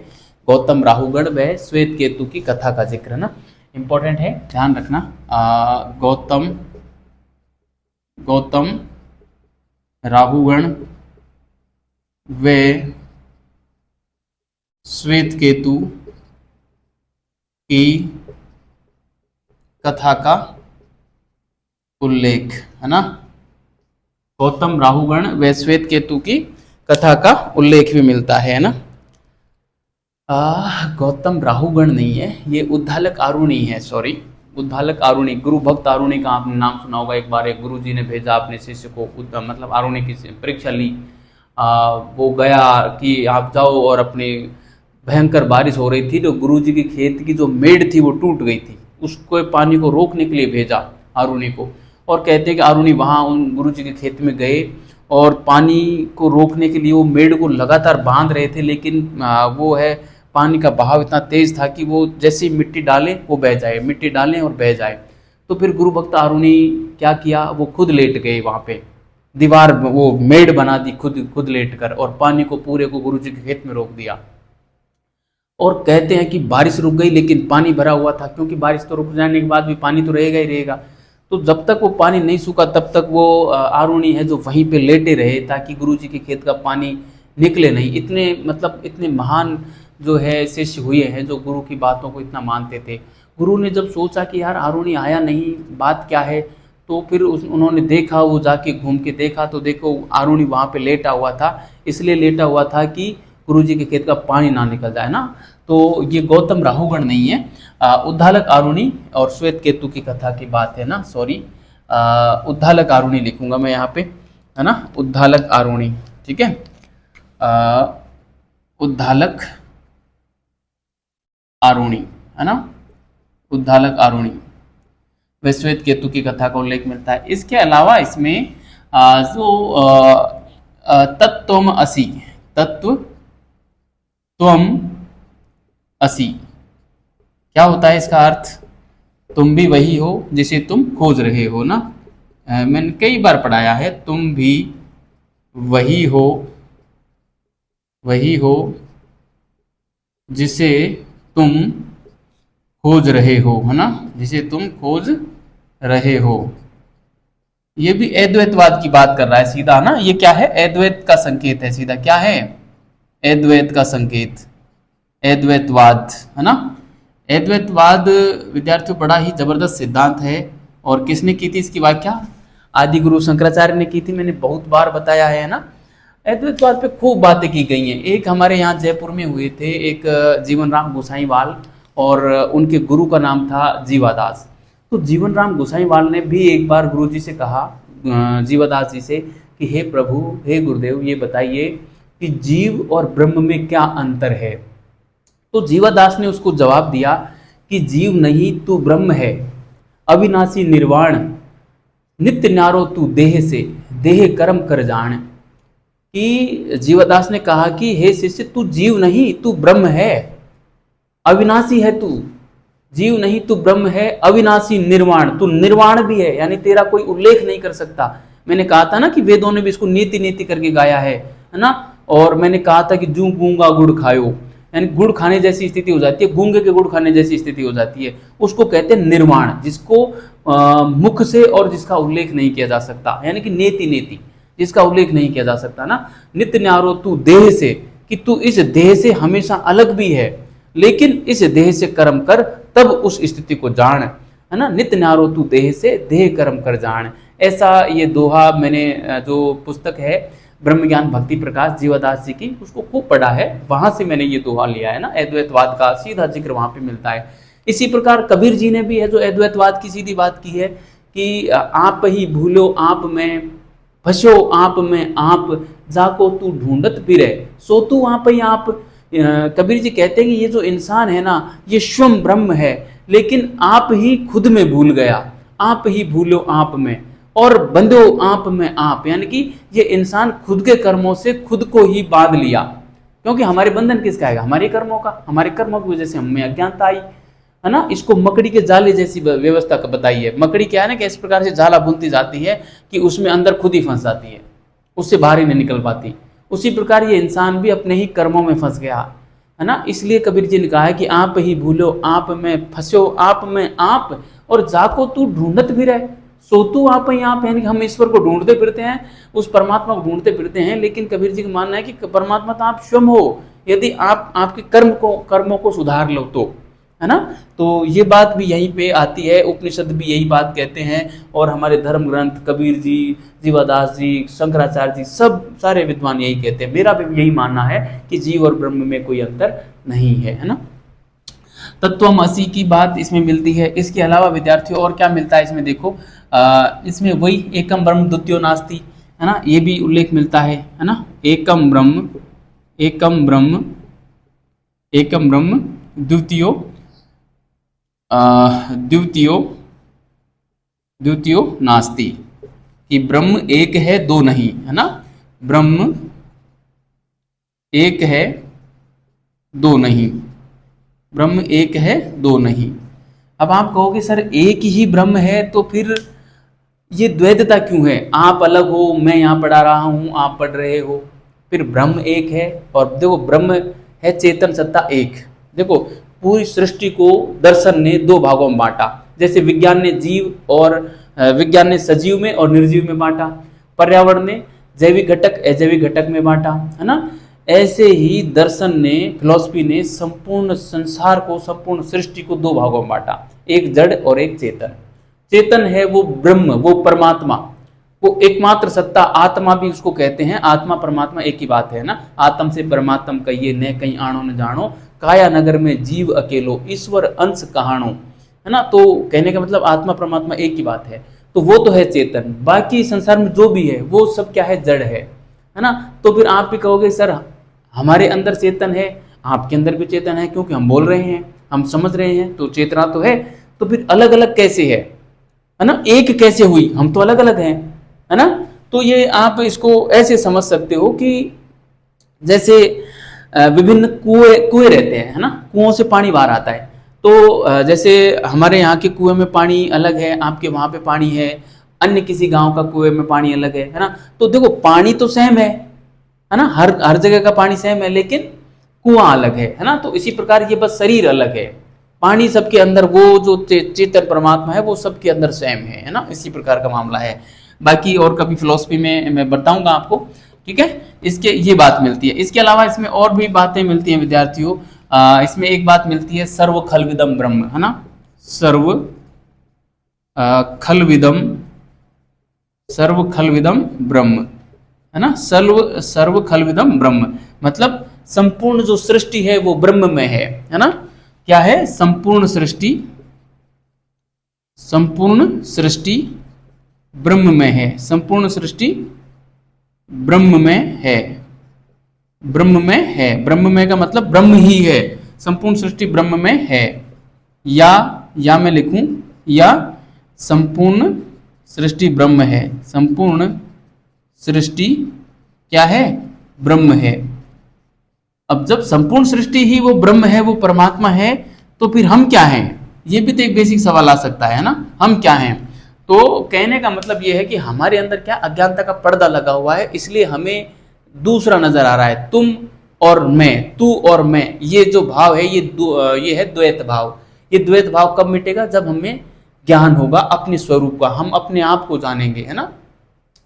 गौतम राहुगण व श्वेत केतु की कथा का जिक्र है ना, इंपॉर्टेंट है, ध्यान रखना। गौतम राहुगण व श्वेत केतु की कथा का उल्लेख है ना। गौतम राहुगण व श्वेत केतु की कथा का उल्लेख भी मिलता है ना। गौतम राहुगण नहीं है, ये उद्दालक आरुणि है, सॉरी, उद्दालक आरुणि, गुरु भक्त आरुणि का आपने नाम सुना होगा। एक बार एक गुरु जी ने भेजा अपने शिष्य को, मतलब आरुणि की परीक्षा ली। वो गया कि आप जाओ, और अपनी भयंकर बारिश हो रही थी, तो गुरु जी के खेत की जो मेड़ थी वो टूट गई थी, उसको पानी को रोकने के लिए भेजा आरुणि को। और कहते हैं कि आरुणि वहाँ उन गुरु जी के खेत में गए और पानी को रोकने के लिए वो मेड़ को लगातार बांध रहे थे, लेकिन वो है पानी का बहाव इतना तेज था कि वो जैसे ही मिट्टी डालें वो बह जाए, मिट्टी डालें और बह जाए। तो फिर गुरु भक्त आरुणि क्या किया, वो खुद लेट गए वहाँ पे, दीवार वो मेड़ बना दी खुद लेट कर, और पानी को पूरे को गुरु जी के खेत में रोक दिया। और कहते हैं कि बारिश रुक गई, लेकिन पानी भरा हुआ था, क्योंकि बारिश तो रुक जाने के बाद भी पानी तो रहेगा ही रहेगा। तो जब तक वो पानी नहीं सूखा तब तक वो आरुणि है जो वहीं पे लेटे रहे, ताकि गुरु जी के खेत का पानी निकले नहीं। इतने मतलब इतने महान जो है शिष्य हुए हैं जो गुरु की बातों को इतना मानते थे। गुरु ने जब सोचा कि यार आरुणि आया नहीं, बात क्या है, तो फिर उन्होंने देखा, वो जाके घूम के देखा तो देखो आरुणि वहाँ पे लेटा हुआ था। इसलिए लेटा हुआ था कि गुरु जी के खेत का पानी ना निकल जाए ना। तो ये गौतम राहुगण नहीं है, उद्दालक आरुणि और श्वेत केतु की कथा की बात है ना, सॉरी, उद्दालक आरुणि लिखूंगा मैं यहाँ पे, है ना, उद्दालक आरुणि, ठीक है, उद्दालक आरुणि, है ना, उद्दालक आरुणि व श्वेत केतु की कथा का उल्लेख मिलता है। इसके अलावा इसमें जो तत्त्वम असि, तत्व त्वम असि, क्या होता है इसका अर्थ? तुम भी वही हो जिसे तुम खोज रहे हो ना। मैंने कई बार पढ़ाया है, तुम भी वही हो जिसे तुम खोज रहे हो, है ना, जिसे तुम खोज रहे हो। ये भी अद्वैतवाद की बात कर रहा है सीधा ना। ये क्या है? अद्वैत का संकेत है सीधा। क्या है? अद्वैत का संकेत, अद्वैतवाद, है ना। अद्वैतवाद विद्यार्थियों बड़ा ही जबरदस्त सिद्धांत है। और किसने की थी इसकी व्याख्या? आदि गुरु शंकराचार्य ने की थी। मैंने बहुत बार बताया है ना। अद्वैतवाद पे खूब बातें की गई हैं। एक हमारे यहाँ जयपुर में हुए थे, एक जीवन राम गोसाईवाल, और उनके गुरु का नाम था जीवादास। तो जीवन राम गोसाईवाल ने भी एक बार गुरु जी से कहा, जीवादास जी से, कि हे प्रभु, हे गुरुदेव, ये बताइए कि जीव और ब्रह्म में क्या अंतर है। तो जीवादास ने उसको जवाब दिया कि जीव नहीं तू ब्रह्म है, अविनाशी निर्वाण, नित्य न्यारो तू देह से, देह कर्म कर जान। कि जीवादास ने कहा कि हे शिष्य, तू जीव नहीं, तू ब्रह्म है, अविनाशी है तू। जीव नहीं तू ब्रह्म है, अविनाशी निर्वाण, तू निर्वाण भी है, यानी तेरा कोई उल्लेख नहीं कर सकता। मैंने कहा था ना कि वेदों ने भी इसको नीति नीति करके गाया है ना। और मैंने कहा था कि जू गूंगा गुड़ खायो, यानी गुड़ खाने जैसी स्थिति हो जाती है, गूंगे के गुड़ खाने जैसी स्थिति हो जाती है। उसको कहते हैं निर्वाण, जिसको मुख से और जिसका उल्लेख नहीं किया जा सकता, यानी कि नेति नेति, जिसका उल्लेख नहीं किया जा सकता ना। नित्य न्यारो तू देह से, कि तू इस देह से हमेशा अलग भी है, लेकिन इस देह से कर्म कर, तब उस स्थिति को जान, है ना। नित्य न्यारो तू देह से, देह कर्म कर जान। ऐसा ये दोहा मैंने जो पुस्तक है ब्रह्म ज्ञान भक्ति प्रकाश जीवादास जी की, उसको खूब पढ़ा है, वहां से मैंने ये दोहा लिया है ना। अद्वैतवाद का सीधा जिक्र वहां पे मिलता है। इसी प्रकार कबीर जी ने भी है जो अद्वैतवाद की सीधी बात की है कि आप ही भूलो आप में, फंसो आप में आप, जाको तू ढूंढत फिरे, सो तू आप ही आप। कबीर जी कहते हैं कि ये जो इंसान है ना, ये स्वयं ब्रह्म है, लेकिन आप ही खुद में भूल गया, आप ही भूलो आप में, और बंधो आप में आप, यानी कि ये इंसान खुद के कर्मों से खुद को ही बांध लिया। क्योंकि हमारे बंधन किसका है? हमारे कर्मों का। हमारे कर्मों की वजह से हमें अज्ञानता आई, है ना, इसको मकड़ी के जाले जैसी व्यवस्था बताई है। मकड़ी क्या है ना कि इस प्रकार से जाला बुनती जाती है कि उसमें अंदर खुद ही फंस जाती है, उससे बाहर ही नहीं निकल पाती। उसी प्रकार ये इंसान भी अपने ही कर्मों में फंस गया, है ना। इसलिए कबीर जी ने कहा है कि आप ही भूलो आप में फंसो, आप में आप और जाको तू ढूंढत भी रहे, सो तू आप ही आप। यानी कि हम ईश्वर को ढूंढते फिरते हैं, उस परमात्मा को ढूंढते फिरते हैं, लेकिन कबीर जी का मानना है कि परमात्मा तो आप स्वयं हो, यदि आप आपके कर्मों को सुधार लो तो, है ना। तो ये बात भी यहीं पे आती है, उपनिषद भी यही बात कहते हैं, और हमारे धर्म ग्रंथ कबीर जी, जीवादास जी, शंकराचार्य जी, सब सारे विद्वान यही कहते हैं। मेरा भी यही मानना है कि जीव और ब्रह्म में कोई अंतर नहीं है ना। तत्वमसि की बात इसमें मिलती है। इसके अलावा विद्यार्थियों और क्या मिलता है इसमें, देखो इसमें वही एकम ब्रह्म द्वितीयो नास्ति, है ना, ये भी उल्लेख मिलता है ना। एकम ब्रह्म द्वितीयो द्वितीयो नास्ति, कि ब्रह्म एक है दो नहीं, है ना। ब्रह्म एक है दो नहीं, ब्रह्म एक है दो नहीं। अब आप कहोगे सर एक ही ब्रह्म है तो फिर ये द्वैतता क्यों है, आप अलग हो, मैं यहाँ पढ़ा रहा हूँ, आप पढ़ रहे हो, फिर ब्रह्म एक है। और देखो ब्रह्म है चेतन सत्ता एक। देखो पूरी सृष्टि को दर्शन ने दो भागों में बांटा, जैसे विज्ञान ने जीव और विज्ञान ने सजीव में और निर्जीव में बांटा, पर्यावरण ने जैविक घटक अजैविक घटक में बांटा, है ना। ऐसे ही दर्शन ने, फिलॉसफी ने संपूर्ण संसार को, संपूर्ण सृष्टि को दो भागों में बांटा, एक जड़ और एक चेतन। चेतन है वो ब्रह्म, वो परमात्मा, वो एकमात्र सत्ता, आत्मा भी उसको कहते हैं। आत्मा परमात्मा एक ही बात है ना। आत्म से परमात्म कहिए, न कहीं आणो न जानो, काया नगर में जीव अकेलो, ईश्वर अंश कहाणो, है ना। तो कहने का मतलब आत्मा परमात्मा एक ही बात है। तो वो तो है चेतन, बाकी संसार में जो भी है वो सब क्या है, जड़ है ना। तो फिर आप भी कहोगे सर हमारे अंदर चेतन है, आपके अंदर भी चेतन है, क्योंकि हम बोल रहे हैं, हम समझ रहे हैं, तो चेतना तो है। तो फिर अलग अलग कैसे है ना, एक कैसे हुई, हम तो अलग अलग हैं, है ना। तो ये आप इसको ऐसे समझ सकते हो कि जैसे विभिन्न कुएं रहते हैं, है ना, कुओं से पानी बाहर आता है। तो जैसे हमारे यहाँ के कुएं में पानी अलग है, आपके वहाँ पे पानी है, अन्य किसी गांव का कुएं में पानी अलग है ना। तो देखो पानी तो सेम है ना, हर जगह का पानी सेम है, लेकिन कुआं अलग है ना। तो इसी प्रकार ये बस शरीर अलग है, पानी सबके अंदर, वो जो चेतन परमात्मा है वो सबके अंदर सेम है ना। इसी प्रकार का मामला है। बाकी और कभी फिलॉसफी में मैं बताऊंगा आपको, ठीक है। इसके ये बात मिलती है। इसके अलावा इसमें और भी बातें मिलती हैं विद्यार्थियों। इसमें एक बात मिलती है सर्व खलविदम ब्रह्म, है ना। सर्व खलविदम ब्रह्म, है ना। सर्व खलविदम ब्रह्म मतलब संपूर्ण जो सृष्टि है वो ब्रह्म में है ना। क्या है, संपूर्ण सृष्टि ब्रह्म में है, संपूर्ण सृष्टि ब्रह्म में है, ब्रह्म में है। ब्रह्म में का मतलब ब्रह्म ही है, संपूर्ण सृष्टि ब्रह्म में है। या मैं लिखूं, या संपूर्ण सृष्टि ब्रह्म है, संपूर्ण सृष्टि क्या है, ब्रह्म है। अब जब संपूर्ण सृष्टि ही वो ब्रह्म है, वो परमात्मा है, तो फिर हम क्या हैं, ये भी तो एक बेसिक सवाल आ सकता है ना, हम क्या हैं। तो कहने का मतलब ये है कि हमारे अंदर क्या अज्ञानता का पर्दा लगा हुआ है, इसलिए हमें दूसरा नजर आ रहा है, तुम और मैं, तू और मैं। ये जो भाव है ये है द्वैत भाव। ये द्वैत भाव कब मिटेगा, जब हमें ज्ञान होगा अपने स्वरूप का, हम अपने आप को जानेंगे, है ना।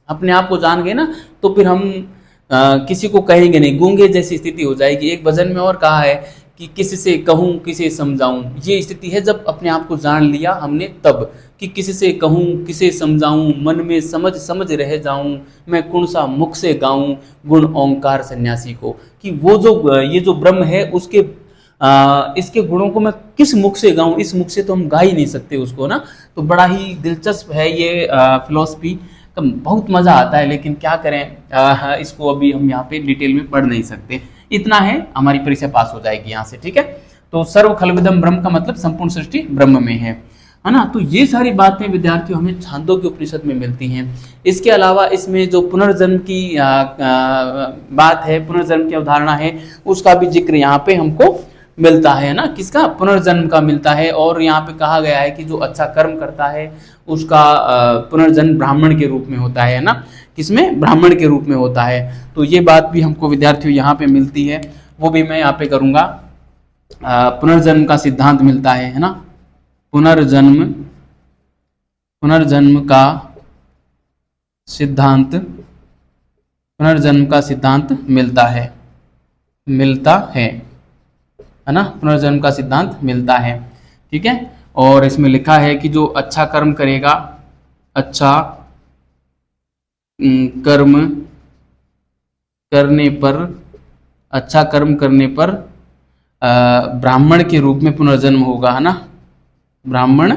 अपने आप को जान गए ना, तो फिर हम किसी को कहेंगे नहीं, गूंगे जैसी स्थिति हो जाएगी। एक भजन में और कहा है कि किसी से कहूँ किसे समझाऊं, ये स्थिति है जब अपने आप को जान लिया हमने तब, कि किसी से कहूँ किसे समझाऊं, मन में समझ रह जाऊं, मैं कौन सा मुख से गाऊं गुण ओंकार सन्यासी को। कि वो जो ये जो ब्रह्म है उसके इसके गुणों को मैं किस मुख से गाऊं, इस मुख से तो हम गा ही नहीं सकते उसको ना। तो बड़ा ही दिलचस्प है ये फिलॉसफी, बहुत मज़ा आता है, लेकिन क्या करें, इसको अभी हम यहाँ पे डिटेल में पढ़ नहीं सकते। इतना है, हमारी परीक्षा पास हो जाएगी यहाँ से, ठीक है। तो सर्व खलविदम ब्रह्म का मतलब संपूर्ण सृष्टि ब्रह्म में है ना। तो ये सारी बातें विद्यार्थियों हमें छांदोग्य उपनिषद में मिलती हैं। इसके अलावा इसमें जो पुनर्जन्म की बात है, पुनर्जन्म की अवधारणा है, उसका भी जिक्र यहाँ पे हमको मिलता है ना, किसका, पुनर्जन्म का मिलता है। और यहाँ पे कहा गया है कि जो अच्छा कर्म करता है उसका पुनर्जन्म ब्राह्मण के रूप में होता है ना, किसमें, ब्राह्मण के रूप में होता है। तो ये बात भी हमको विद्यार्थियों यहाँ पे मिलती है, वो भी मैं यहाँ पे करूँगा। पुनर्जन्म का सिद्धांत मिलता है ना, पुनर्जन्म का सिद्धांत, पुनर्जन्म का सिद्धांत मिलता है ना, पुनर्जन्म का सिद्धांत मिलता है। ठीक है, और इसमें लिखा है कि जो अच्छा कर्म करेगा, अच्छा कर्म करने पर ब्राह्मण के रूप में पुनर्जन्म होगा, है ना, ब्राह्मण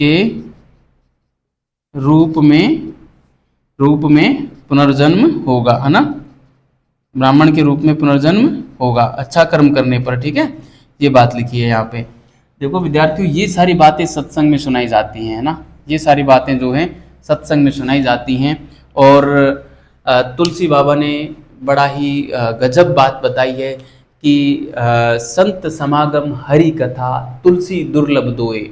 के रूप में पुनर्जन्म होगा, है ना, ब्राह्मण के रूप में पुनर्जन्म होगा अच्छा कर्म करने पर। ठीक है, ये बात लिखी है यहाँ पे। देखो विद्यार्थियों, ये सारी बातें सत्संग में सुनाई जाती हैं, है ना, ये सारी बातें जो हैं सत्संग में सुनाई जाती हैं। और तुलसी बाबा ने बड़ा ही गजब बात बताई है कि संत समागम हरि कथा, तुलसी दुर्लभ दोए,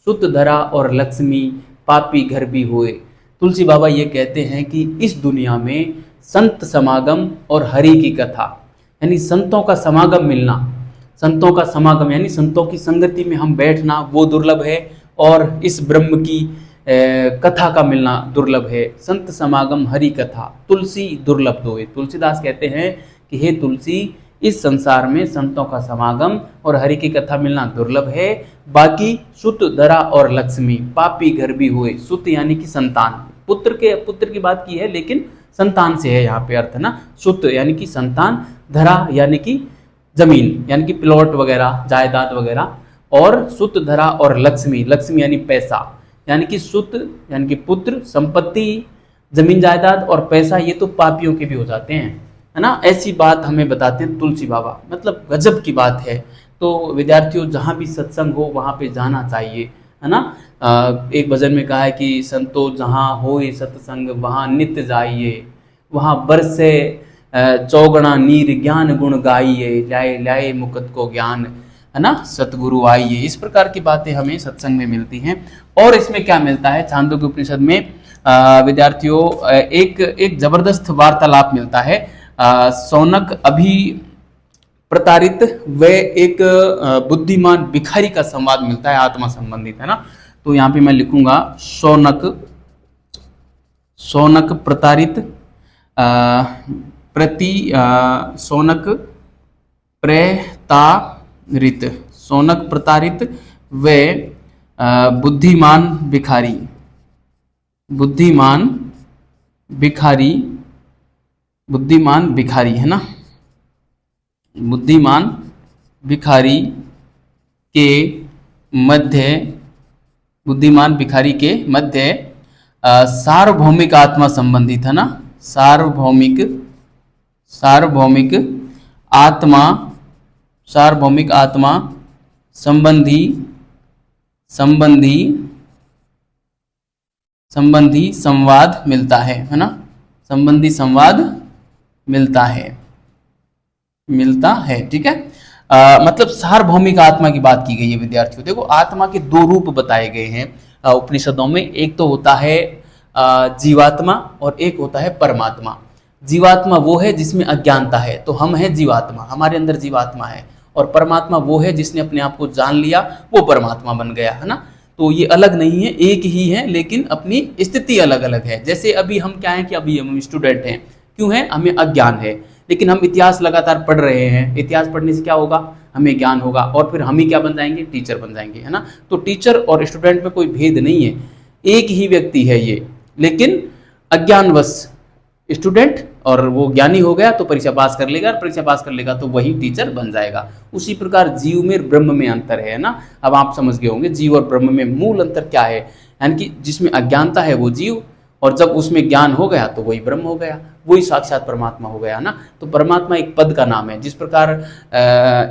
सुत धरा और लक्ष्मी पापी घर भी होए। तुलसी बाबा ये कहते हैं कि इस दुनिया में संत समागम और हरि की कथा, यानी संतों का समागम मिलना, संतों का समागम यानी संतों की संगति में हम बैठना, वो दुर्लभ है। और इस ब्रह्म की कथा का मिलना दुर्लभ है। संत समागम हरि कथा, तुलसी दुर्लभ दोए। तुलसीदास कहते हैं कि हे तुलसी, इस संसार में संतों का समागम और हरि की कथा मिलना दुर्लभ है। बाकी सुत धरा और लक्ष्मी पापी घर भी हुए। सुत यानी कि संतान, पुत्र की बात की है, लेकिन संतान से है यहाँ पे अर्थ ना। सुत यानी कि संतान, धरा यानी कि जमीन, यानी कि प्लॉट वगैरह, जायदाद वगैरह, और सुत धरा और लक्ष्मी, लक्ष्मी यानी पैसा, यानी कि सुत यानी कि पुत्र, संपत्ति, जमीन जायदाद और पैसा, ये तो पापियों के भी हो जाते हैं, है ना। ऐसी बात हमें बताते हैं तुलसी बाबा, मतलब गजब की बात है। तो विद्यार्थियों, जहाँ भी सत्संग हो वहाँ पे जाना चाहिए, है ना। एक भजन में कहा है कि संतो जहाँ होए सत्संग वहाँ नित्य जाइए, वहाँ बरसे चौगुना नीर ज्ञान गुण गाइए, लाए लाए मुकुट को ज्ञान, है ना, सतगुरु आइए। इस प्रकार की बातें हमें सत्संग में मिलती हैं। और इसमें क्या मिलता है, छांदोग्य उपनिषद में विद्यार्थियों एक जबरदस्त वार्तालाप मिलता है। शौनक अभी प्रताड़ित व एक बुद्धिमान भिखारी का संवाद मिलता है, आत्मा संबंधित, है ना। तो यहाँ पे मैं लिखूंगा शौनक प्रताड़ित शौनक प्रताड़ित, शौनक प्रताड़ित व बुद्धिमान भिखारी, बुद्धिमान भिखारी, है ना, बुद्धिमान भिखारी के मध्य सार्वभौमिक आत्मा संबंधित, है ना, सार्वभौमिक आत्मा संबंधी संवाद मिलता है ना, संबंधी संवाद मिलता है। ठीक है, मतलब सार्वभौमिक आत्मा की बात की गई है विद्यार्थियों। देखो, आत्मा के दो रूप बताए गए हैं उपनिषदों में। एक तो होता है जीवात्मा और एक होता है परमात्मा। जीवात्मा वो है जिसमें अज्ञानता है, तो हम हैं जीवात्मा, हमारे अंदर जीवात्मा है। और परमात्मा वो है जिसने अपने आप को जान लिया, वो परमात्मा बन गया, है ना। तो ये अलग नहीं है, एक ही है, लेकिन अपनी स्थिति अलग अलग है। जैसे अभी हम क्या हैं कि अभी हम स्टूडेंट हैं, क्यों है, हमें अज्ञान है, लेकिन हम इतिहास लगातार पढ़ रहे हैं। इतिहास पढ़ने से क्या होगा, हमें ज्ञान होगा, और फिर हम ही क्या बन जाएंगे, टीचर बन जाएंगे, है ना। तो टीचर और स्टूडेंट में कोई भेद नहीं है, एक ही व्यक्ति है ये, लेकिन अज्ञानवश स्टूडेंट और वो ज्ञानी हो गया तो परीक्षा पास कर लेगा, और परीक्षा पास कर लेगा तो वही टीचर बन जाएगा। उसी प्रकार जीव में ब्रह्म में अंतर है ना। अब आप समझ गए होंगे जीव और ब्रह्म में मूल अंतर क्या है, यानी कि जिसमें अज्ञानता है वो जीव, और जब उसमें ज्ञान हो गया तो वही ब्रह्म हो गया, वही साक्षात परमात्मा हो गया ना। तो परमात्मा एक पद का नाम है, जिस प्रकार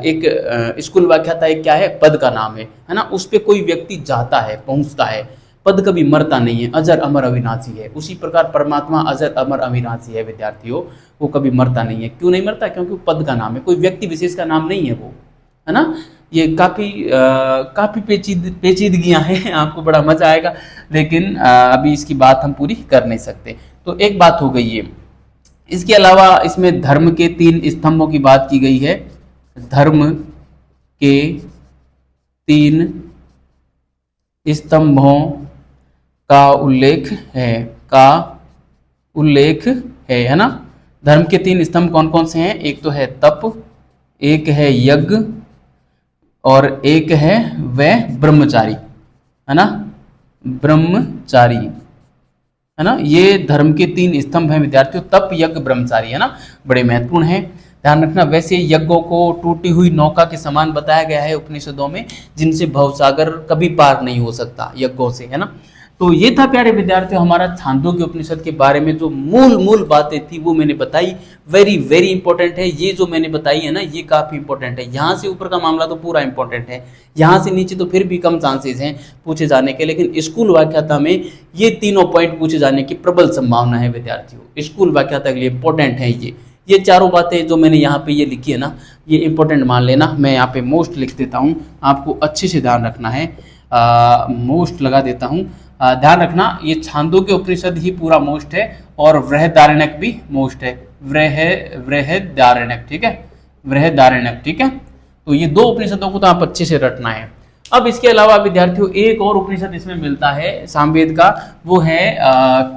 एक स्कूल व्याख्याता एक क्या है, पद का नाम है ना। उस पर कोई व्यक्ति जाता है, पहुंचता है, पद कभी मरता नहीं है, अजर अमर अविनाशी है। उसी प्रकार परमात्मा अजर अमर अविनाशी है विद्यार्थियों, वो कभी मरता नहीं है। क्यों नहीं मरता, क्योंकि वो पद का नाम है, कोई व्यक्ति विशेष का नाम नहीं है वो, है ना। ये काफ़ी पेचीदगियाँ हैं, आपको बड़ा मजा आएगा, लेकिन अभी इसकी बात हम पूरी कर नहीं सकते। तो एक बात हो गई है। इसके अलावा इसमें धर्म के 3 स्तंभों की बात की गई है। धर्म के 3 स्तंभों का उल्लेख है ना। धर्म के 3 स्तंभ कौन कौन से हैं? एक तो है तप, एक है यज्ञ, और एक है वह ब्रह्मचारी, है ना, ब्रह्मचारी, है ना। ये धर्म के 3 स्तंभ हैं विद्यार्थियों, तप, यज्ञ, ब्रह्मचारी, है ना, बड़े महत्वपूर्ण हैं, ध्यान रखना। वैसे यज्ञों को टूटी हुई नौका के समान बताया गया है उपनिषदों में, जिनसे भवसागर कभी पार नहीं हो सकता यज्ञों से, है ना। तो ये था प्यारे विद्यार्थियों हमारा छांदोग्य उपनिषद के बारे में जो मूल बातें थी वो मैंने बताई। वेरी वेरी इंपॉर्टेंट है ये जो मैंने बताई है ना, ये काफी इंपॉर्टेंट है। यहाँ से ऊपर का मामला तो पूरा इंपॉर्टेंट है, यहाँ से नीचे तो फिर भी कम चांसेस हैं पूछे जाने के, लेकिन स्कूल व्याख्याता में ये तीनों पॉइंट पूछे जाने की प्रबल संभावना है विद्यार्थियों। स्कूल व्याख्याता के लिए इंपॉर्टेंट है ये चारों बातें जो मैंने यहाँ पे ये लिखी है ना, ये इंपॉर्टेंट मान लेना। मैं यहाँ पे मोस्ट लिख देता हूँ, आपको अच्छे से ध्यान रखना है, मोस्ट लगा देता हूँ। ध्यान रखना ये छांदोग्य उपनिषद ही पूरा मोस्ट है, और बृहदारण्यक भी मोस्ट है, बृहदारण्यक, ठीक है, बृहदारण्यक, ठीक है। तो ये 2 उपनिषदों को तो आप अच्छे से रटना है। अब इसके अलावा विद्यार्थियों एक और उपनिषद इसमें मिलता है सामवेद का, वो है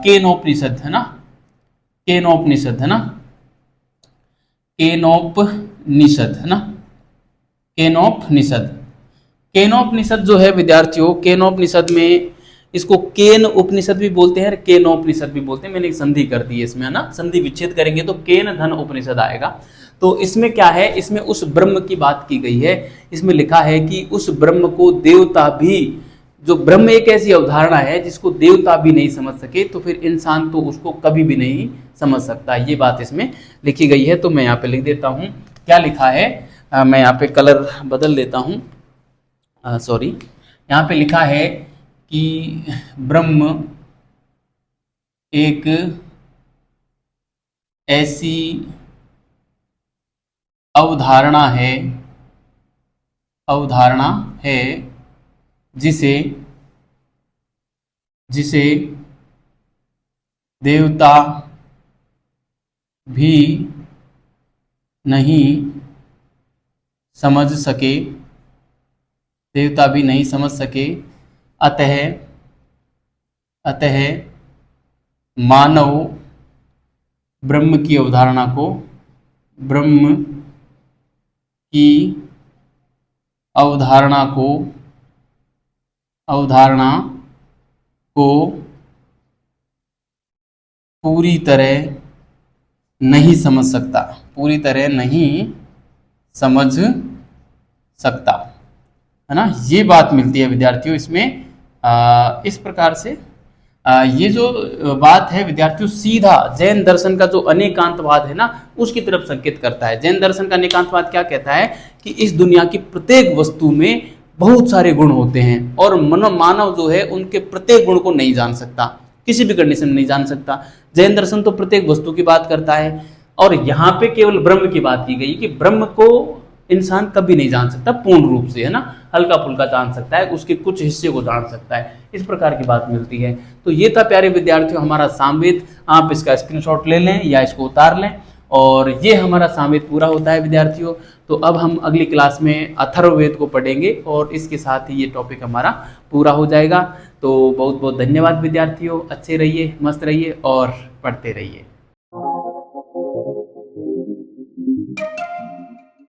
केनोपनिषद, है ना, केनोपनिषद, है ना, केनोपनिषद, है ना, केनोपनिषद। केनोपनिषद जो है विद्यार्थियों, केनोपनिषद में इसको केन उपनिषद भी बोलते हैं, केनोपनिषद भी बोलते हैं। मैंने एक संधि कर दी है इसमें, है ना, संधि विच्छेद करेंगे तो केन धन उपनिषद आएगा। तो इसमें क्या है, इसमें उस ब्रह्म की बात की गई है। इसमें लिखा है कि उस ब्रह्म को देवता भी, जो ब्रह्म एक ऐसी अवधारणा है जिसको देवता भी नहीं समझ सके, तो फिर इंसान तो उसको कभी भी नहीं समझ सकता। ये बात इसमें लिखी गई है, तो मैं यहाँ पे लिख देता हूँ क्या लिखा है। मैं यहाँ पे कलर बदल देता हूँ, सॉरी, यहाँ पे लिखा है कि ब्रह्म एक ऐसी अवधारणा है जिसे देवता भी नहीं समझ सके, अतः मानव ब्रह्म की अवधारणा को पूरी तरह नहीं समझ सकता, है ना। ये बात मिलती है विद्यार्थियों इसमें, इस प्रकार से ये जो बात है विद्यार्थियों सीधा जैन दर्शन का जो अनेकांतवाद है ना, उसकी तरफ संकेत करता है। जैन दर्शन का अनेकांतवाद क्या कहता है कि इस दुनिया की प्रत्येक वस्तु में बहुत सारे गुण होते हैं, और मानव जो है उनके प्रत्येक गुण को नहीं जान सकता, किसी भी कंडीशन में नहीं जान सकता। जैन दर्शन तो प्रत्येक वस्तु की बात करता है, और यहाँ पे केवल ब्रह्म की बात की गई कि ब्रह्म को इंसान कभी नहीं जान सकता पूर्ण रूप से, है ना, हल्का फुल्का जान सकता है, उसके कुछ हिस्से को जान सकता है, इस प्रकार की बात मिलती है। तो ये था प्यारे विद्यार्थियों हमारा सामवेद। आप इसका स्क्रीनशॉट ले लें या इसको उतार लें, और ये हमारा सामवेद पूरा होता है विद्यार्थियों। तो अब हम अगली क्लास में अथर्ववेद को पढ़ेंगे, और इसके साथ ही ये टॉपिक हमारा पूरा हो जाएगा। तो बहुत बहुत धन्यवाद विद्यार्थियों, अच्छे रहिए, मस्त रहिए और पढ़ते रहिए।